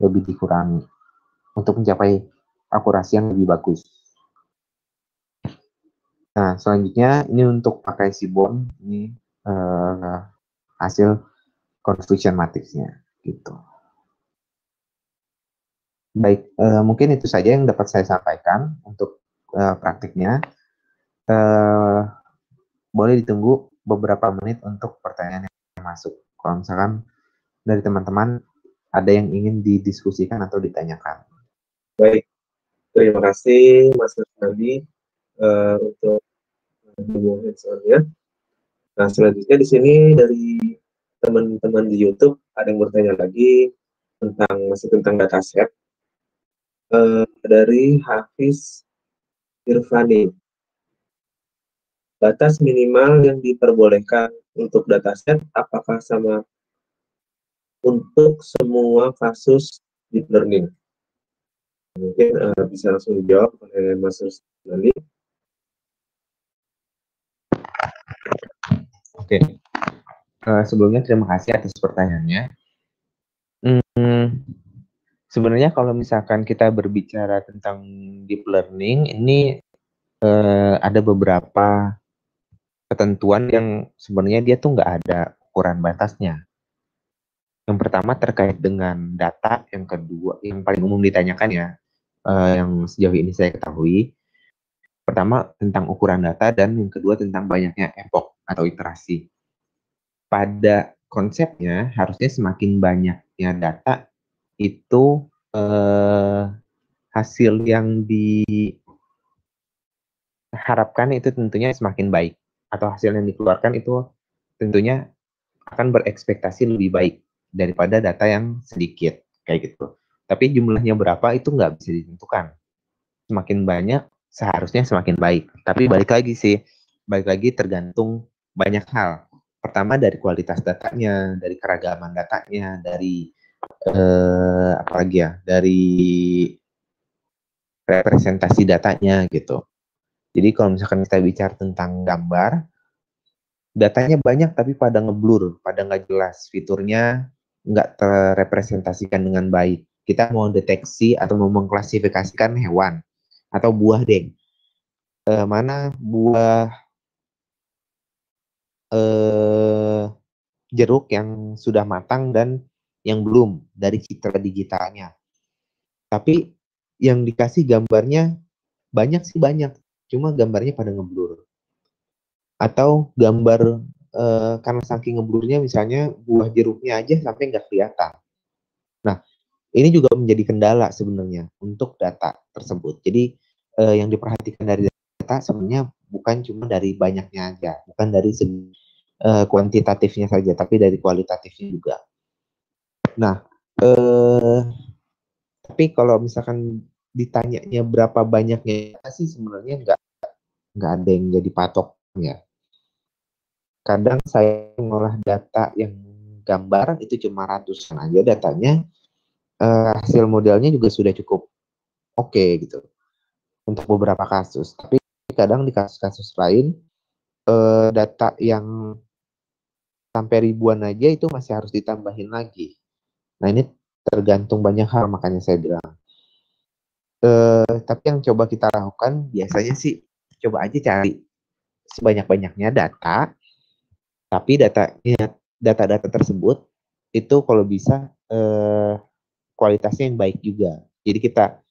lebih dikurangi untuk mencapai akurasi yang lebih bagus. Nah, selanjutnya ini untuk pakai Seaborn, ini hasil confusion matrixnya gitu. Baik, mungkin itu saja yang dapat saya sampaikan untuk praktiknya. Boleh ditunggu beberapa menit untuk pertanyaan yang masuk. Kalau misalkan dari teman-teman ada yang ingin didiskusikan atau ditanyakan. Baik, terima kasih Mas Nadi untuk soalnya. Nah, selanjutnya di sini dari teman-teman di YouTube ada yang bertanya lagi tentang dataset dari Hafiz Irfani. Batas minimal yang diperbolehkan untuk dataset apakah sama untuk semua kasus deep learning? Mungkin bisa langsung dijawab oleh Mas Rusli. Oke. Sebelumnya terima kasih atas pertanyaannya. Sebenarnya kalau misalkan kita berbicara tentang deep learning, ini ada beberapa ketentuan yang sebenarnya dia tuh nggak ada ukuran batasnya. Yang pertama terkait dengan data, yang kedua yang paling umum ditanyakan ya, yang sejauh ini saya ketahui. Pertama tentang ukuran data dan yang kedua tentang banyaknya epoch atau iterasi. Pada konsepnya harusnya semakin banyaknya data itu hasil yang diharapkan itu tentunya semakin baik, atau hasil yang dikeluarkan itu tentunya akan berekspektasi lebih baik daripada data yang sedikit kayak gitu. Tapi jumlahnya berapa itu nggak bisa ditentukan. Semakin banyak seharusnya semakin baik. Tapi balik lagi tergantung banyak hal. Pertama dari kualitas datanya, dari keragaman datanya, dari apalagi ya, dari representasi datanya gitu. Jadi kalau misalkan kita bicara tentang gambar, datanya banyak tapi pada ngeblur, pada nggak jelas, fiturnya nggak terrepresentasikan dengan baik. Kita mau deteksi atau mau mengklasifikasikan hewan atau buah deh. Mana buah jeruk yang sudah matang dan yang belum dari citra digitalnya. Tapi yang dikasih gambarnya banyak sih banyak, cuma gambarnya pada ngeblur. Atau gambar karena saking ngeblurnya misalnya buah jeruknya aja sampai nggak kelihatan. Nah, ini juga menjadi kendala sebenarnya untuk data tersebut. Jadi yang diperhatikan dari data sebenarnya bukan cuma dari banyaknya aja, bukan dari segi kuantitatifnya saja, tapi dari kualitatifnya juga. Nah, tapi kalau misalkan ditanyanya berapa banyaknya sih sebenarnya nggak ada yang jadi patoknya. Kadang saya ngolah data yang gambar itu cuma ratusan aja datanya, hasil modelnya juga sudah cukup oke gitu untuk beberapa kasus. Tapi kadang di kasus-kasus lain data yang sampai ribuan aja itu masih harus ditambahin lagi. Nah ini tergantung banyak hal, makanya saya bilang. Tapi yang coba kita lakukan biasanya sih coba aja cari sebanyak-banyaknya data, tapi data-data tersebut itu kalau bisa kualitasnya yang baik juga. Jadi kita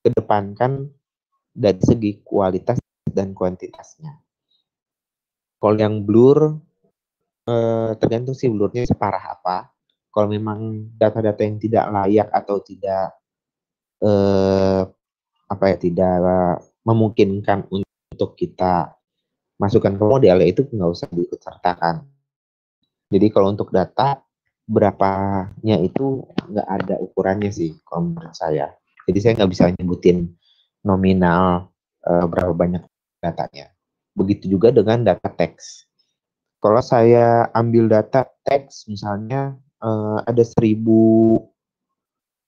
kedepankan dari segi kualitas dan kuantitasnya. Kalau yang blur tergantung sih blurnya separah apa. Kalau memang data-data yang tidak layak atau tidak tidak memungkinkan untuk kita masukkan ke model, ya itu nggak usah diikut sertakan. Jadi kalau untuk data berapanya itu nggak ada ukurannya sih kalau menurut saya. Jadi saya nggak bisa nyebutin nominal berapa banyak datanya. Begitu juga dengan data teks. Kalau saya ambil data teks, misalnya ada 1.000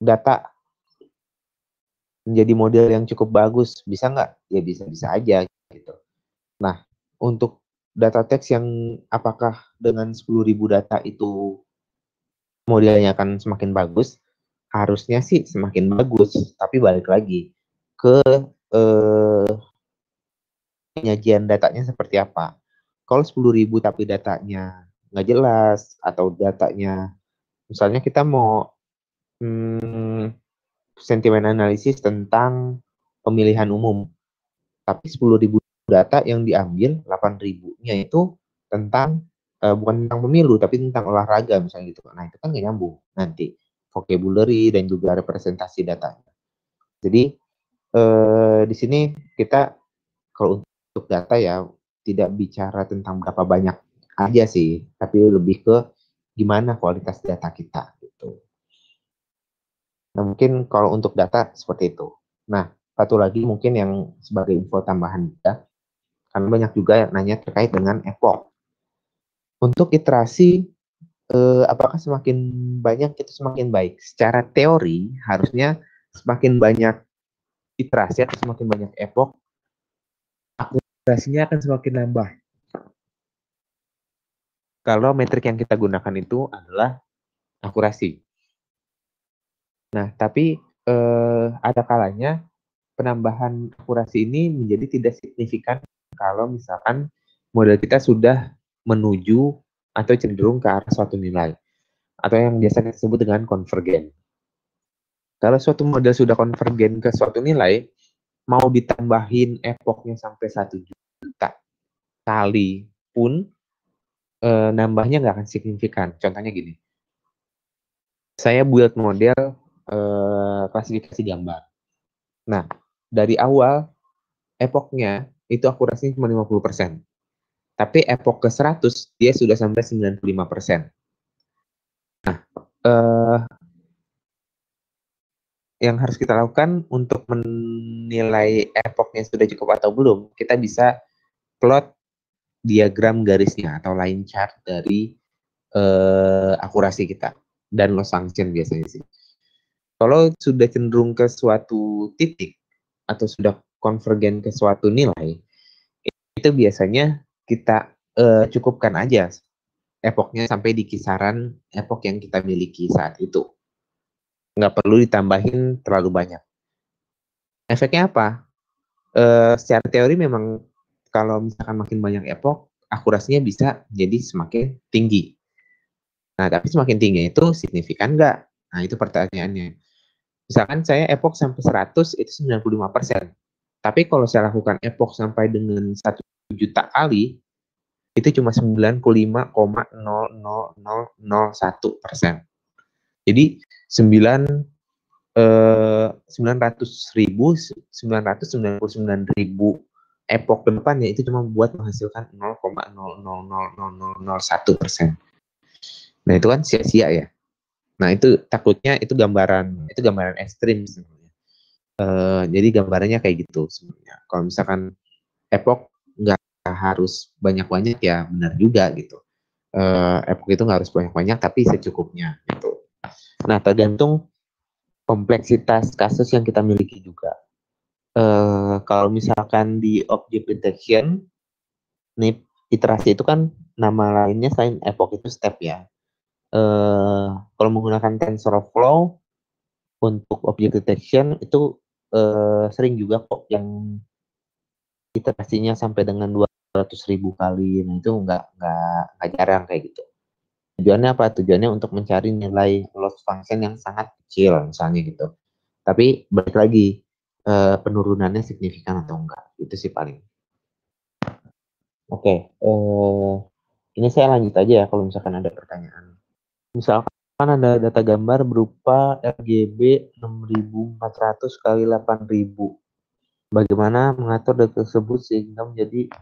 data menjadi model yang cukup bagus, bisa nggak? Ya bisa-bisa aja gitu. Nah, untuk data teks yang apakah dengan 10.000 data itu modelnya akan semakin bagus? Harusnya sih semakin bagus, tapi balik lagi ke eh, penyajian datanya seperti apa. Kalau 10.000 tapi datanya nggak jelas, atau datanya, misalnya kita mau sentimen analisis tentang pemilihan umum, tapi 10.000 data yang diambil, 8.000-nya itu tentang bukan tentang pemilu, tapi tentang olahraga misalnya gitu. Nah, itu kan nggak nyambung nanti vocabulary dan juga representasi datanya. Jadi di sini kita kalau untuk data ya tidak bicara tentang berapa banyak aja sih, tapi lebih ke gimana kualitas data kita gitu. Nah, mungkin kalau untuk data seperti itu. Nah, satu lagi mungkin yang sebagai info tambahan juga, karena banyak juga yang nanya terkait dengan epoch. Untuk iterasi, apakah semakin banyak itu semakin baik? Secara teori, harusnya semakin banyak iterasi atau semakin banyak epoch, akurasinya akan semakin nambah. Kalau metrik yang kita gunakan itu adalah akurasi. Nah, tapi ada kalanya penambahan akurasi ini menjadi tidak signifikan kalau misalkan model kita sudah menuju atau cenderung ke arah suatu nilai, atau yang biasa disebut dengan konvergen. Kalau suatu model sudah konvergen ke suatu nilai, mau ditambahin epochnya sampai 1 juta kali pun nambahnya nggak akan signifikan. Contohnya gini, saya build model klasifikasi gambar. Nah, dari awal epochnya itu akurasinya cuma 50%. Tapi epoch ke 100 dia sudah sampai 95%. Nah, yang harus kita lakukan untuk menilai epochnya sudah cukup atau belum, kita bisa plot diagram garisnya atau line chart dari akurasi kita dan loss function biasanya sih. Kalau sudah cenderung ke suatu titik atau sudah konvergen ke suatu nilai, itu biasanya kita cukupkan aja epochnya sampai di kisaran epoch yang kita miliki saat itu. Nggak perlu ditambahin terlalu banyak. Efeknya apa? Secara teori memang kalau misalkan makin banyak epoch, akurasinya bisa jadi semakin tinggi. Nah, tapi semakin tinggi itu signifikan nggak? Nah, itu pertanyaannya. Misalkan saya epoch sampai 100, itu 95%. Tapi kalau saya lakukan epoch sampai dengan 1 juta kali, itu cuma 95,00001%. Jadi 900.999.000 epoch ke depannya itu cuma buat menghasilkan 0,0000001%. Nah, itu kan sia-sia ya. Nah, itu takutnya itu gambaran ekstrim sebenarnya. Jadi gambarannya kayak gitu sebenarnya. Kalau misalkan epoch nggak harus banyak-banyak ya benar juga gitu. Epoch itu nggak harus banyak-banyak tapi secukupnya gitu. Nah, tergantung kompleksitas kasus yang kita miliki juga. Kalau misalkan di object detection, nih iterasi itu kan nama lainnya selain epoch itu step ya. Kalau menggunakan TensorFlow untuk object detection itu sering juga kok yang iterasinya sampai dengan 200.000 kali. Nah, itu nggak jarang kayak gitu. Tujuannya apa? Tujuannya untuk mencari nilai loss function yang sangat kecil misalnya gitu. Tapi balik lagi, penurunannya signifikan atau enggak. Itu sih paling. Oke, ini saya lanjut aja ya kalau misalkan ada pertanyaan. Misalkan ada data gambar berupa RGB 6400 kali 8000. Bagaimana mengatur data tersebut sehingga menjadi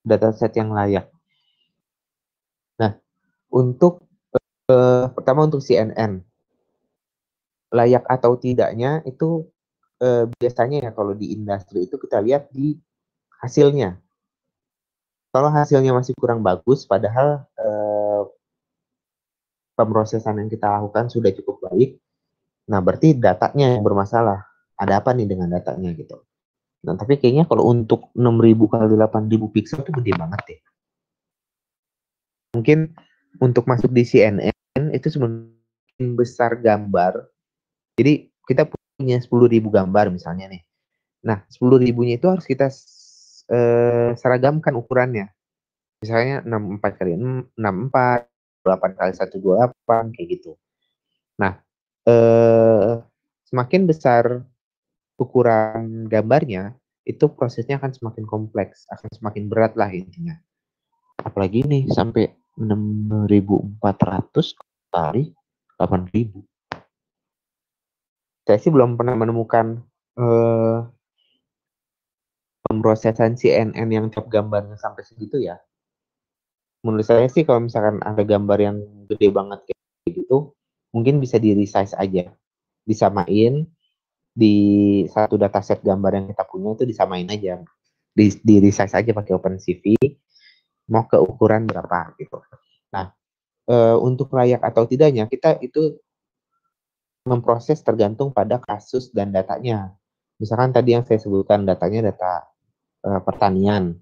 dataset yang layak? Nah, untuk Pertama untuk CNN, layak atau tidaknya itu biasanya ya kalau di industri itu kita lihat di hasilnya. Kalau hasilnya masih kurang bagus, padahal pemrosesan yang kita lakukan sudah cukup baik, nah berarti datanya yang bermasalah. Ada apa nih dengan datanya gitu. Nah, tapi kayaknya kalau untuk 6.000 kali 8.000 pixel itu gede banget deh. Mungkin untuk masuk di CNN itu semakin besar gambar. Jadi kita punya 10.000 gambar misalnya nih. Nah, 10.000-nya itu harus kita seragamkan ukurannya. Misalnya 64 kali 64, 8 kali 128 kayak gitu. Nah, semakin besar ukuran gambarnya, itu prosesnya akan semakin kompleks, akan semakin berat lah intinya. Apalagi nih sampai 6.400 kali 8.000. Saya sih belum pernah menemukan pemrosesan CNN yang cap gambarnya sampai segitu ya. Menurut saya sih kalau misalkan ada gambar yang gede banget kayak gitu, mungkin bisa di resize aja, disamain di satu dataset gambar yang kita punya itu disamain aja, di resize aja pakai OpenCV, mau ke ukuran berapa gitu. Nah, untuk layak atau tidaknya kita itu memproses tergantung pada kasus dan datanya. Misalkan tadi yang saya sebutkan datanya data pertanian,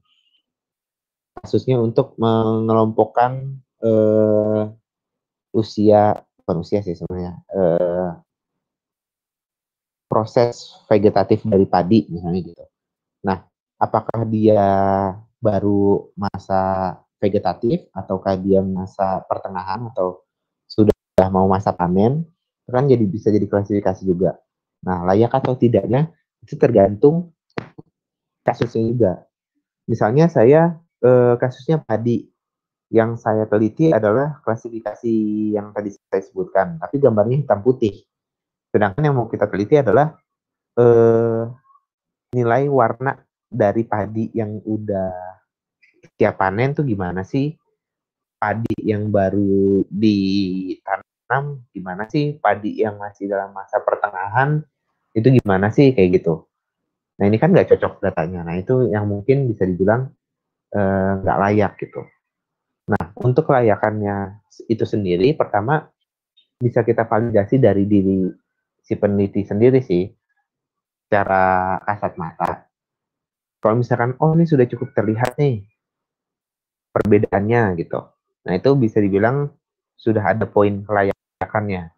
kasusnya untuk mengelompokkan bukan usia sih sebenarnya, proses vegetatif dari padi misalnya gitu. Nah, apakah dia baru masa vegetatif ataukah dia masa pertengahan atau sudah mau masa panen, kan jadi bisa jadi klasifikasi juga. Nah, layak atau tidaknya itu tergantung kasusnya juga. Misalnya saya kasusnya padi, yang saya teliti adalah klasifikasi yang tadi saya sebutkan, tapi gambarnya hitam putih. Sedangkan yang mau kita teliti adalah nilai warna dari padi yang udah siap panen tuh gimana sih? Padi yang baru ditanam gimana sih? Padi yang masih dalam masa pertengahan itu gimana sih? Kayak gitu. Nah ini kan nggak cocok datanya. Nah itu yang mungkin bisa dibilang nggak layak gitu. Nah untuk kelayakannya itu sendiri, pertama bisa kita validasi dari diri si peneliti sendiri sih, secara kasat mata. Kalau misalkan, oh ini sudah cukup terlihat nih perbedaannya gitu. Nah itu bisa dibilang sudah ada poin kelayakannya.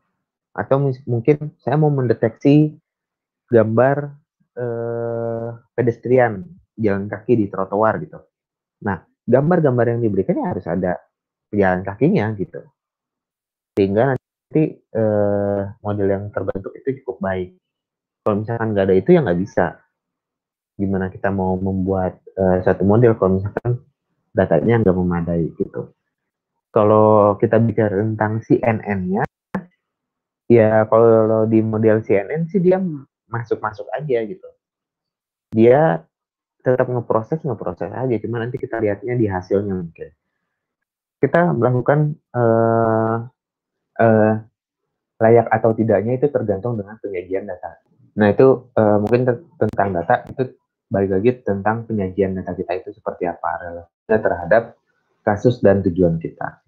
Atau mungkin saya mau mendeteksi gambar pedestrian jalan kaki di trotoar gitu. Nah gambar-gambar yang diberikan ya harus ada pejalan kakinya gitu. Sehingga nanti model yang terbentuk itu cukup baik. Kalau misalkan nggak ada itu ya nggak bisa. Gimana kita mau membuat satu model kalau misalkan datanya nggak memadai gitu. Kalau kita bicara tentang CNN-nya, ya kalau di model CNN sih dia masuk-masuk aja gitu. Dia tetap ngeproses aja, cuma nanti kita lihatnya di hasilnya mungkin. Kita melakukan uh, layak atau tidaknya itu tergantung dengan penyajian data. Nah itu mungkin tentang data itu balik lagi tentang penyajian data kita itu seperti apa relasinya terhadap kasus dan tujuan kita.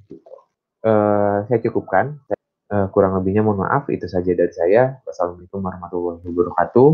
Saya cukupkan. Kurang lebihnya mohon maaf, itu saja dari saya. Wassalamualaikum warahmatullahi wabarakatuh.